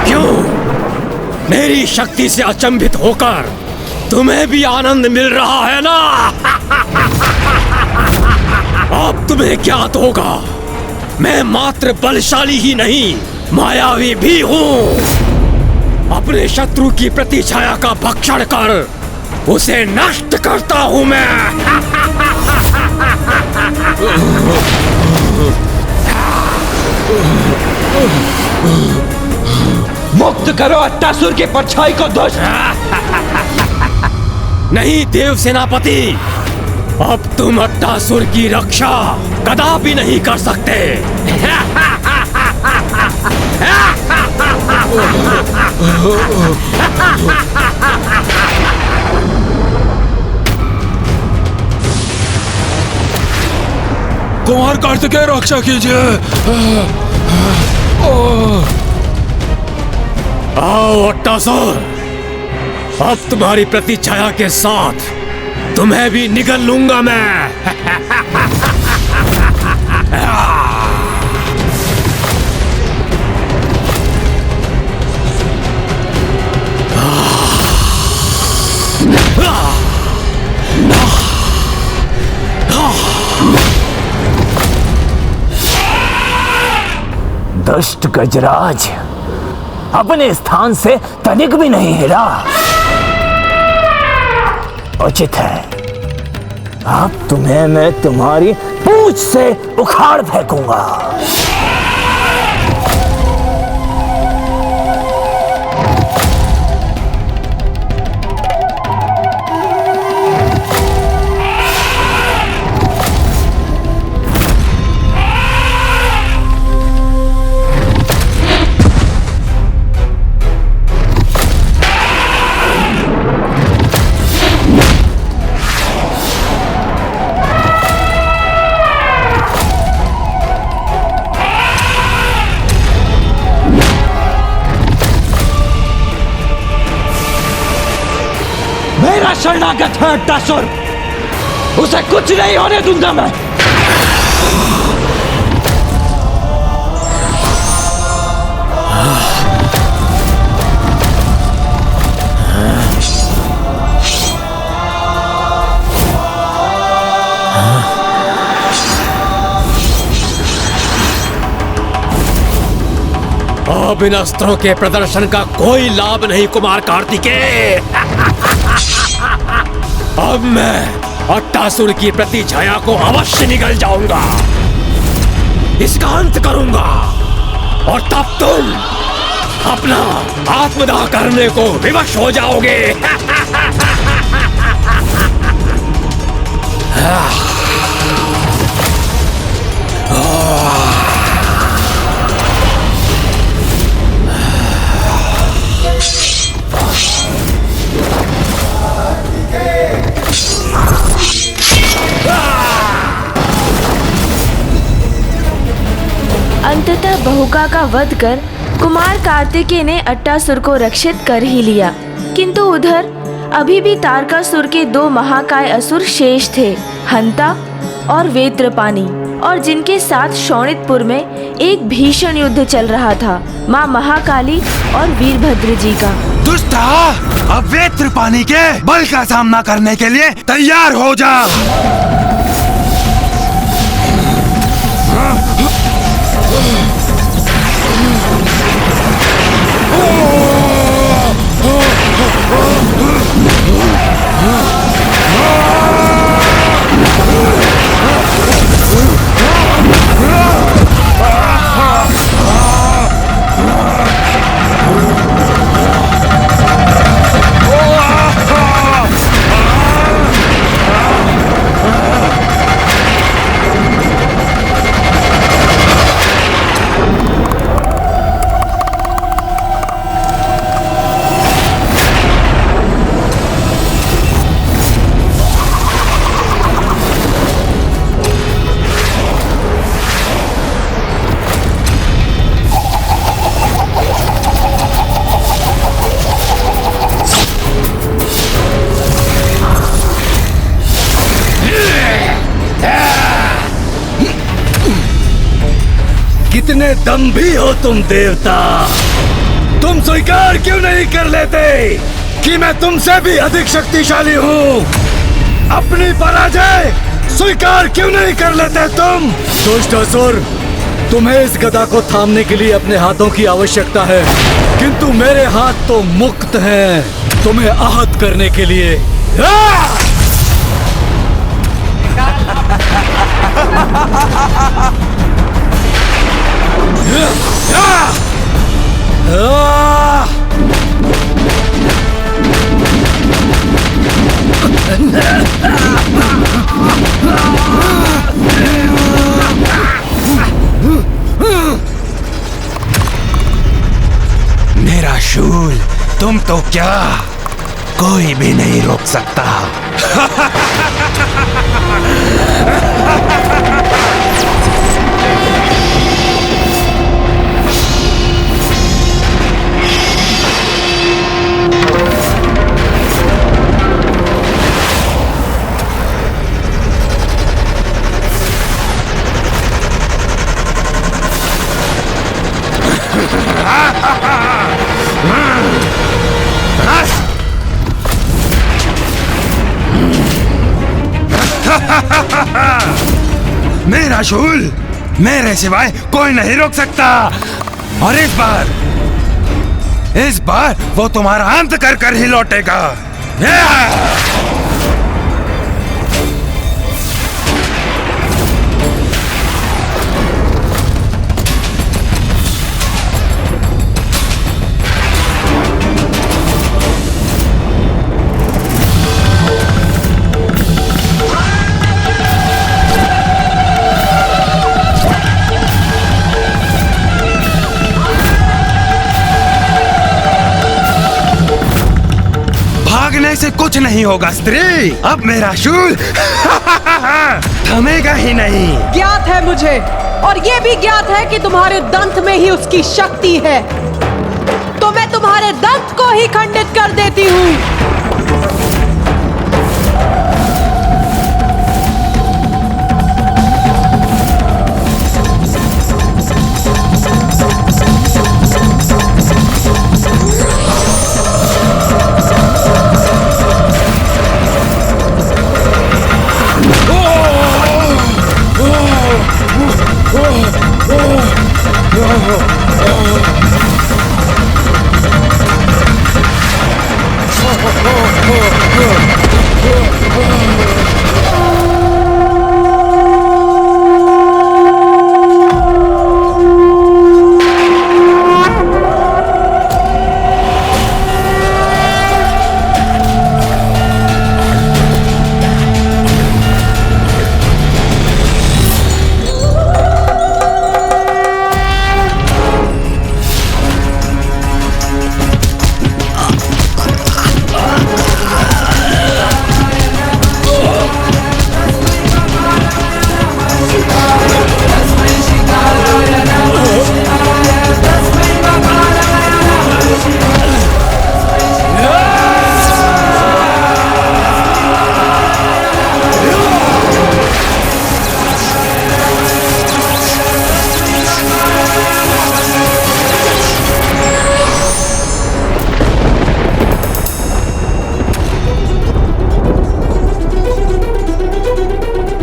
क्यों? मेरी शक्ति से अचंभित होकर तुम्हें भी आनंद मिल रहा है ना? अब तुम्हें ज्ञात होगा, मैं मात्र बलशाली ही नहीं, मायावी भी हूँ। अपने शत्रु की प्रतिछाया का भक्षण कर उसे नष्ट करता हूँ मैं। मुक्त करो अट्टासुर के परछाई को दुष्ट। नहीं देव सेनापति, अब तुम अट्टासुर की रक्षा कदापि नहीं कर सकते। कुमार कार्तिकेय रक्षा कीजिए। आओ अट्टासुर, अब तुम्हारी प्रतिछाया के साथ तुम्हें भी निगल लूंगा मैं। दुष्ट गजराज अपने स्थान से तनिक भी नहीं हिला। उचित है, अब तुम्हें मैं तुम्हारी पूंछ से उखाड़ फेंकूंगा। शरणागत है अट्टासुर, उसे कुछ नहीं होने दूंगा मैं। अब इन अस्त्रों के प्रदर्शन का कोई लाभ नहीं कुमार कार्तिकेय। अब मैं अट्टासुर की प्रतिछाया को अवश्य निगल जाऊंगा, इसका अंत करूंगा, और तब तुम अपना आत्मदाह करने को विवश हो जाओगे। अंततः बहुका का वध कर कुमार कार्तिकेय ने अट्टासुर को रक्षित कर ही लिया, किंतु उधर अभी भी तारकासुर के दो महाकाय असुर शेष थे, हंता और वेत्रपानी, और जिनके साथ शोणितपुर में एक भीषण युद्ध चल रहा था माँ महाकाली और वीरभद्र जी का। दुष्टा, अब वेत्रपानी के बल का सामना करने के लिए तैयार हो जा। कितने दम्भी हो तुम देवता! तुम स्वीकार क्यों नहीं कर लेते कि मैं तुमसे भी अधिक शक्तिशाली हूँ? अपनी पराजय स्वीकार क्यों नहीं कर लेते तुम? दुष्ट असुर, तुम्हें इस गदा को थामने के लिए अपने हाथों की आवश्यकता है, किंतु मेरे हाथ तो मुक्त हैं तुम्हें आहत करने के लिए। मेरा शूल तुम तो क्या कोई भी नहीं रोक सकता। मेरा शूल मेरे सिवाय कोई नहीं रोक सकता, और इस बार वो तुम्हारा अंत कर कर ही लौटेगा। भागने से कुछ नहीं होगा स्त्री, अब मेरा शूल थमेगा ही नहीं। ज्ञात है मुझे, और ये भी ज्ञात है कि तुम्हारे दंत में ही उसकी शक्ति है, तो मैं तुम्हारे दंत को ही खंडित कर देती हूँ।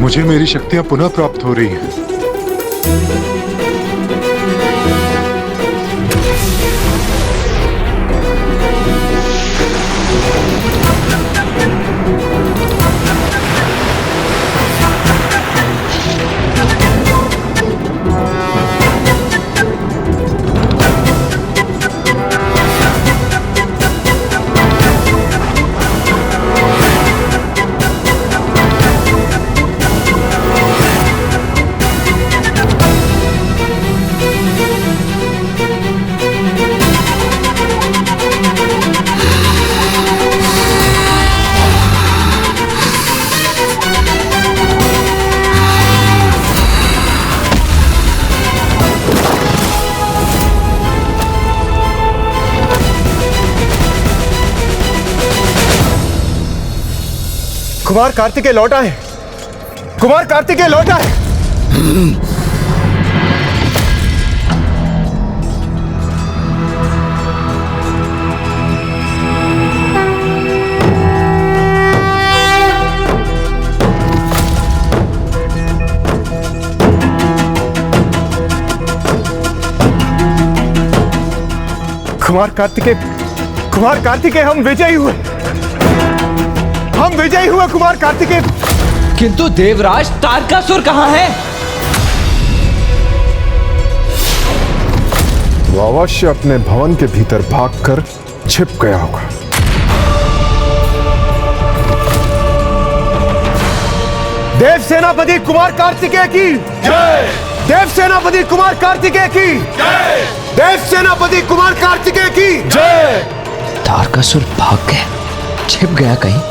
मुझे मेरी शक्तियां पुनः प्राप्त हो रही हैं। कुमार कार्तिकेय लौट आए। कुमार कार्तिकेय लौट आए। कुमार कार्तिकेय हम विजयी हुए। हम विजयी हुए कुमार कार्तिकेय। किंतु देवराज तारकासुर कहाँ है? वो अवश्य अपने भवन के भीतर भागकर छिप गया होगा। देव सेनापति कुमार कार्तिकेय की जय। देव सेनापति कुमार कार्तिकेय की जय। देव सेनापति कुमार कार्तिकेय की जय। तारकासुर भाग गया, छिप गया कहीं?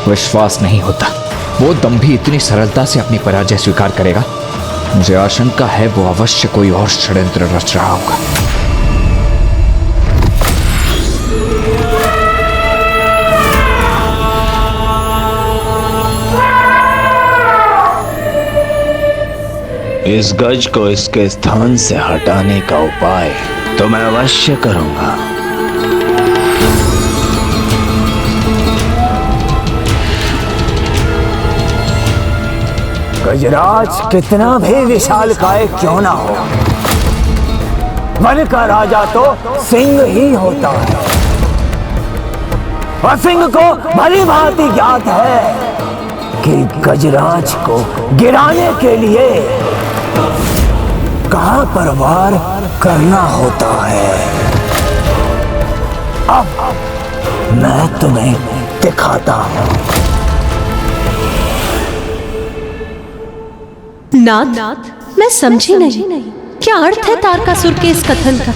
विश्वास नहीं होता वो दंभी इतनी सरलता से अपनी पराजय स्वीकार करेगा। मुझे आशंका है वो अवश्य कोई और षड्यंत्र रच रहा होगा। इस गज को इसके स्थान से हटाने का उपाय तो मैं अवश्य करूंगा। गजराज कितना भी विशालकाय क्यों ना हो, वन का राजा तो सिंह ही होता है। और सिंह को भली भांति ज्ञात है कि गजराज को गिराने के लिए कहां पर वार करना होता है। अब मैं तुम्हें दिखाता हूं। नाथ, मैं समझी नहीं, क्या अर्थ है तारकासुर के इस कथन का?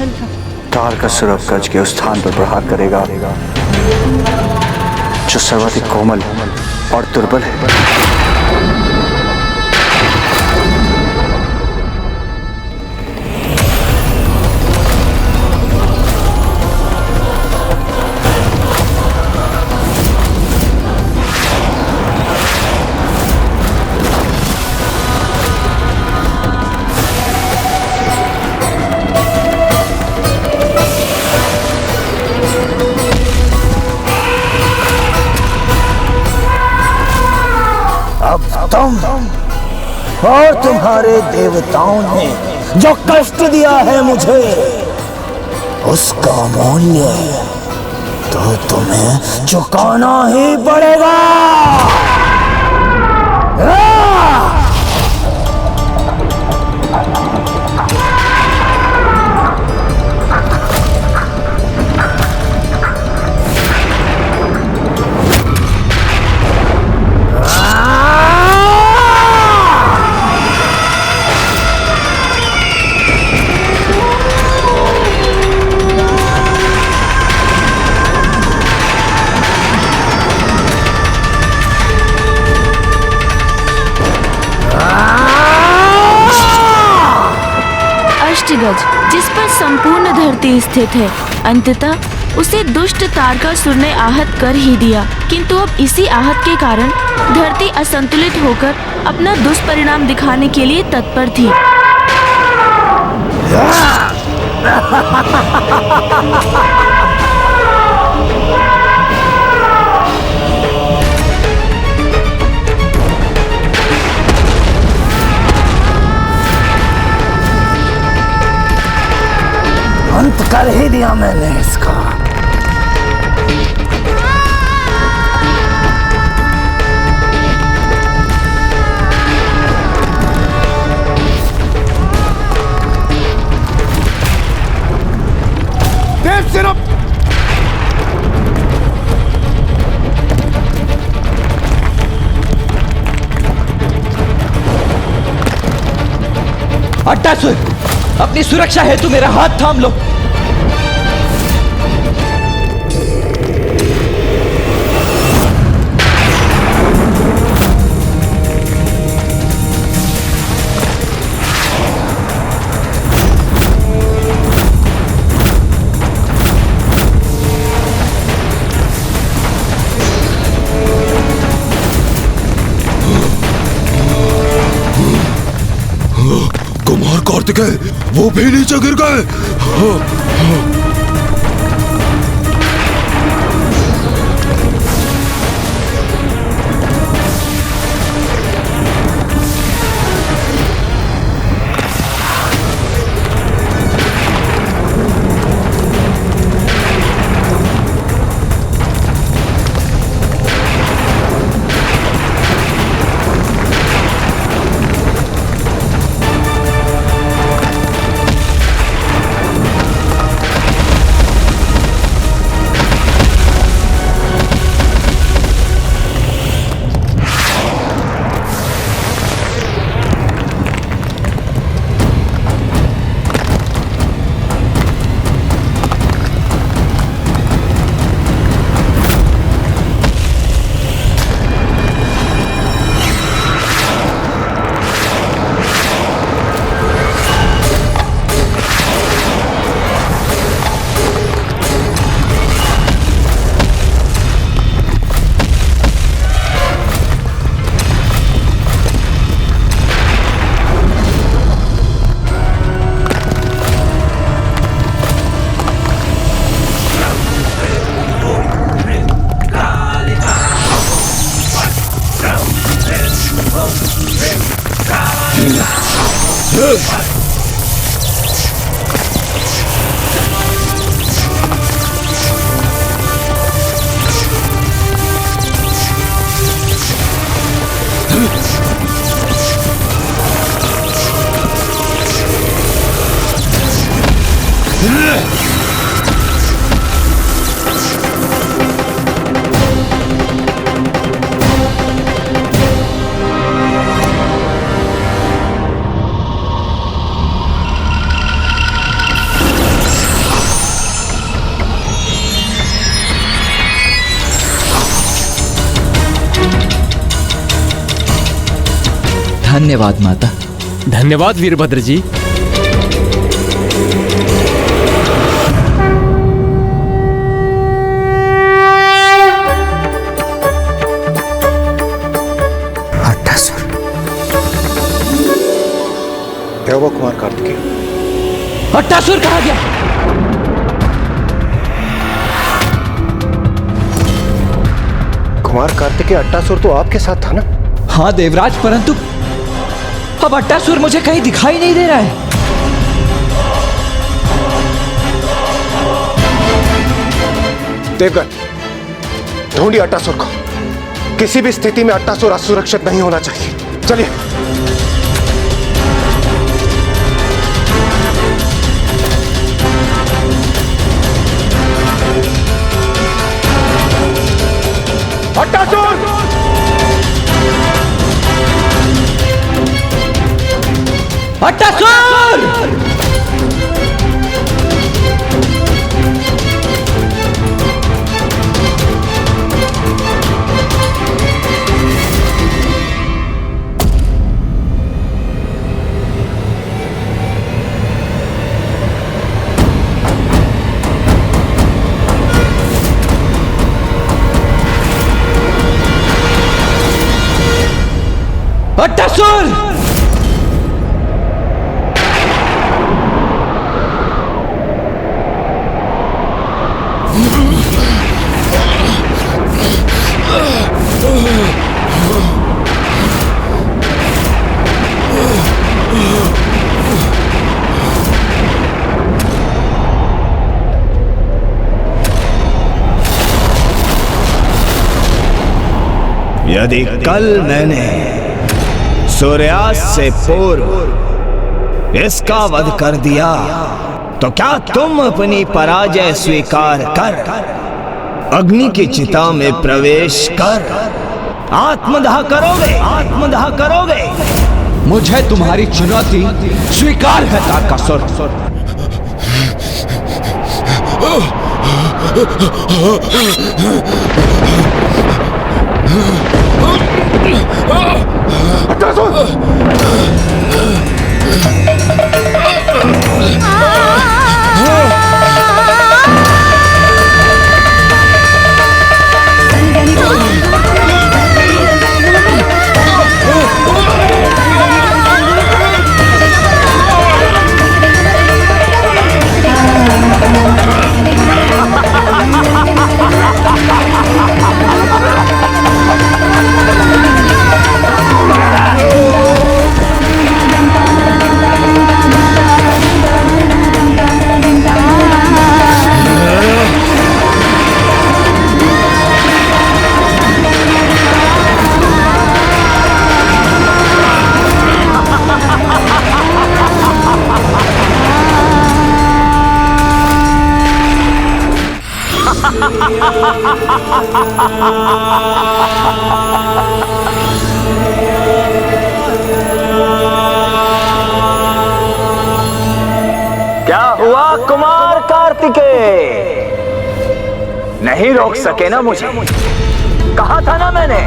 तारकासुर अब गज के उस स्थान पर प्रहार करेगा जो सर्वाधिक कोमल और दुर्बल है। तुम और तुम्हारे देवताओं ने जो कष्ट दिया है मुझे, उसका मूल्य तो तुम्हें चुकाना ही पड़ेगा। अष्टगज जिस पर संपूर्ण धरती स्थित है, अंततः उसे दुष्ट तारकासुर ने आहत कर ही दिया। किंतु अब इसी आहत के कारण धरती असंतुलित होकर अपना दुष्परिणाम दिखाने के लिए तत्पर थी। अंत कर ही दिया मैंने इसका। देव सेना अट्टासुर, अपनी सुरक्षा हेतु मेरा हाथ थाम लो। कार्तिकेय, वो भी नीचे गिर गए। धन्यवाद माता। धन्यवाद वीरभद्र जी। अट्टासुर। क्या हुआ कुमार कार्तिकेय? अट्टासुर कहाँ गया? कुमार कार्तिकेय, अट्टासुर तो आपके साथ था ना? हाँ देवराज, परंतु अब अट्टासुर मुझे कहीं दिखाई नहीं दे रहा है। देवगन, ढूंढिए अट्टासुर को। किसी भी स्थिति में अट्टासुर असुरक्षित नहीं होना चाहिए। चलिए। अट्टासुर! अट्टासुर! अट्टासुर! यदि कल मैंने सूर्यास्त से पूर्व इसका वध कर दिया तो क्या तुम अपनी पराजय स्वीकार कर अग्नि की चिता में प्रवेश कर आत्मदाह करोगे? आत्मदाह करोगे? मुझे तुम्हारी चुनौती स्वीकार है तारकासुर। क्या हुआ कुमार कार्तिकेय? नहीं रोक सके ना मुझे? कहा था ना मैंने,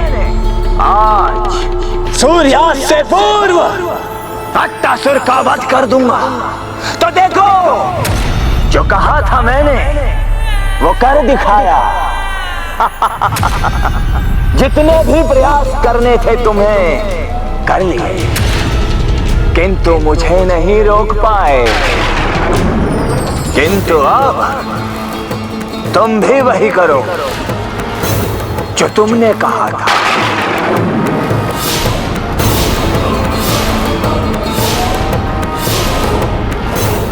आज सूर्यास्त से पूर्व अट्टासुर का वध कर दूंगा। तो देखो, जो कहा था मैंने वो कर दिखाया। जितने भी प्रयास करने थे तुम्हें कर लिए, किंतु मुझे नहीं रोक पाए। किंतु अब तुम भी वही करो जो तुमने कहा था।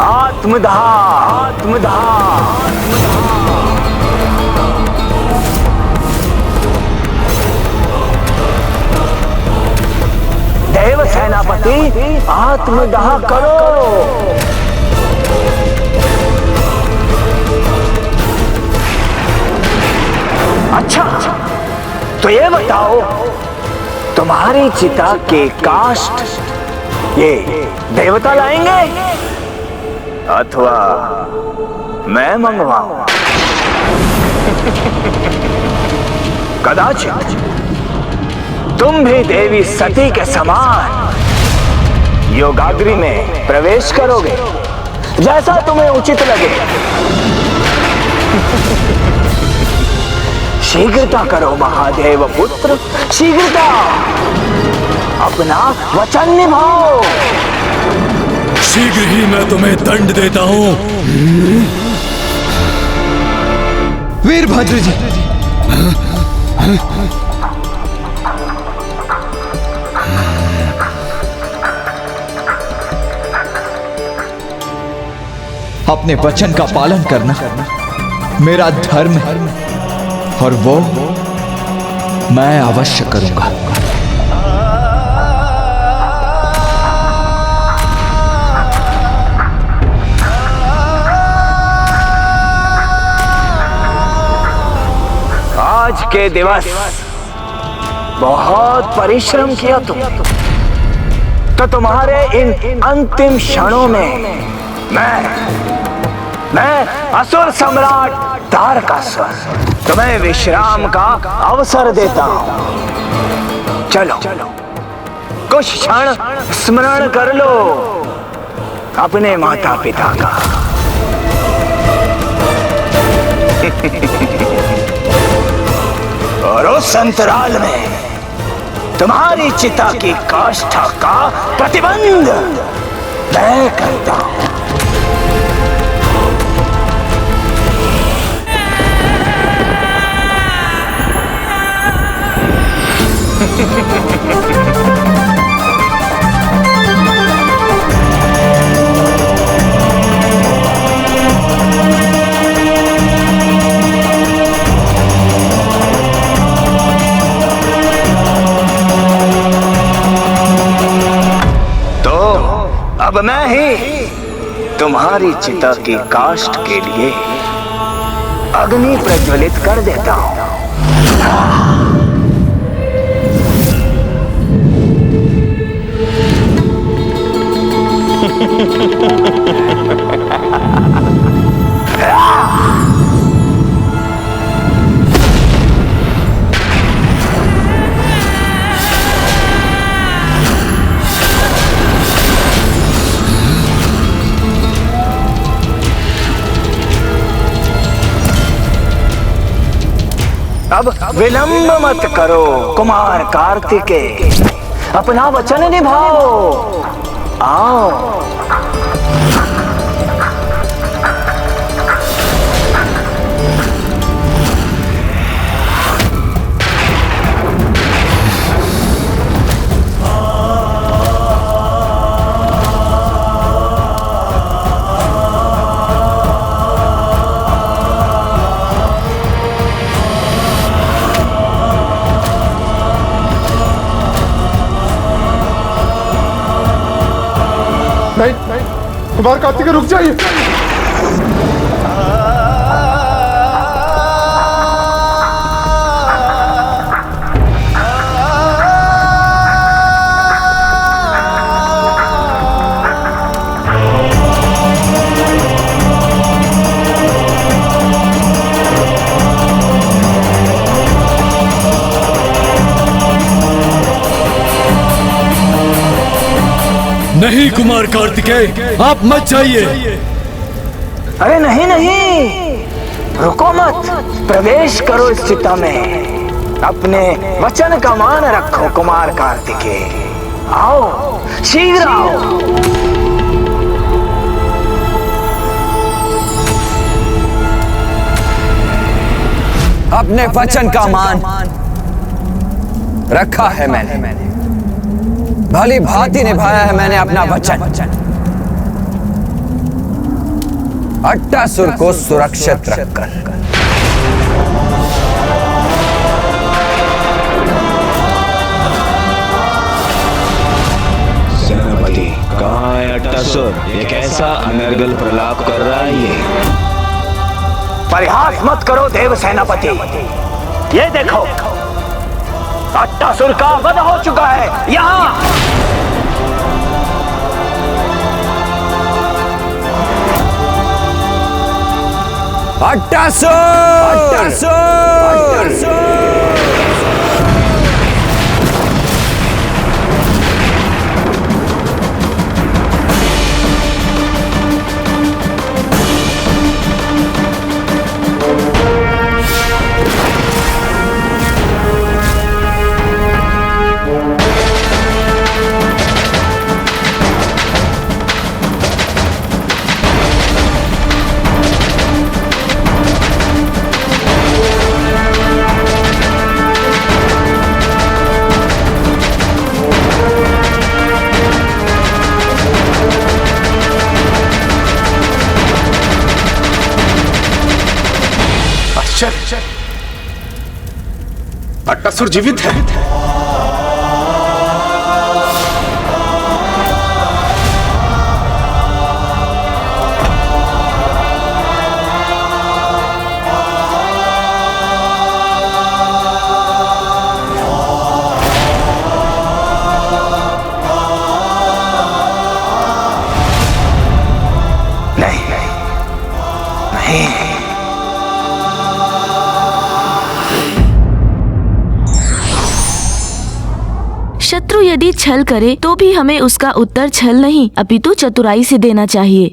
आत्मदाह, आत्मदाह। देव सेनापति, आत्मदाह करो। अच्छा, तो ये बताओ, तुम्हारी चिता के काष्ठ ये देवता लाएंगे अथवा मैं मंगवाऊं? कदाचित तुम भी देवी सती के समान योगाग्नि में प्रवेश करोगे, जैसा तुम्हें उचित लगे। शीघ्रता करो महादेव पुत्र, शीघ्रता, अपना वचन निभाओ। शीघ्र ही मैं तुम्हें दंड देता हूँ। वीरभद्र जी, अपने वचन का पालन करना मेरा धर्म है और वो मैं अवश्य करूंगा। आज के दिवस बहुत परिश्रम किया तुम, तो तुम्हारे इन अंतिम क्षणों में मैं असुर सम्राट तारकासुर तुम्हें विश्राम का अवसर देता हूं। चलो कुछ क्षण स्मरण कर लो अपने माता पिता का। और उस अंतराल में तुम्हारी चिता की काष्ठा का प्रतिबंध मैं करता हूं। तो अब मैं ही तुम्हारी चिता की काष्ठ के लिए अग्नि प्रज्वलित कर देता हूं। अब विलंब मत करो कुमार कार्तिकेय, अपना वचन निभाओ। आओ। नहीं, कुमार कार्तिकेय रुक जाइए। नहीं कुमार कार्तिकेय, आप मत जाइए। अरे नहीं नहीं, रुको मत, प्रवेश करो इस चिता में। अपने वचन का मान रखो कुमार कार्तिकेय। आओ, शीघ्र आओ। अपने वचन का मान रखा है मैंने, भली भांति निभाया है मैंने अपना वचन। अट्टासुर को सुरक्षित रखकर। सेनापति, कहाँ है अट्टासुर? ये कैसा अनर्गल प्रलाप कर रहा है ये? परिहास मत करो देव सेनापति, ये देखो अट्टासुर का वध हो चुका है। यहाँ अट्टासुर! अट्टासुर! अट्टासुर जीवित है। शत्रु यदि छल करे तो भी हमें उसका उत्तर छल नहीं अपितु चतुराई से देना चाहिए।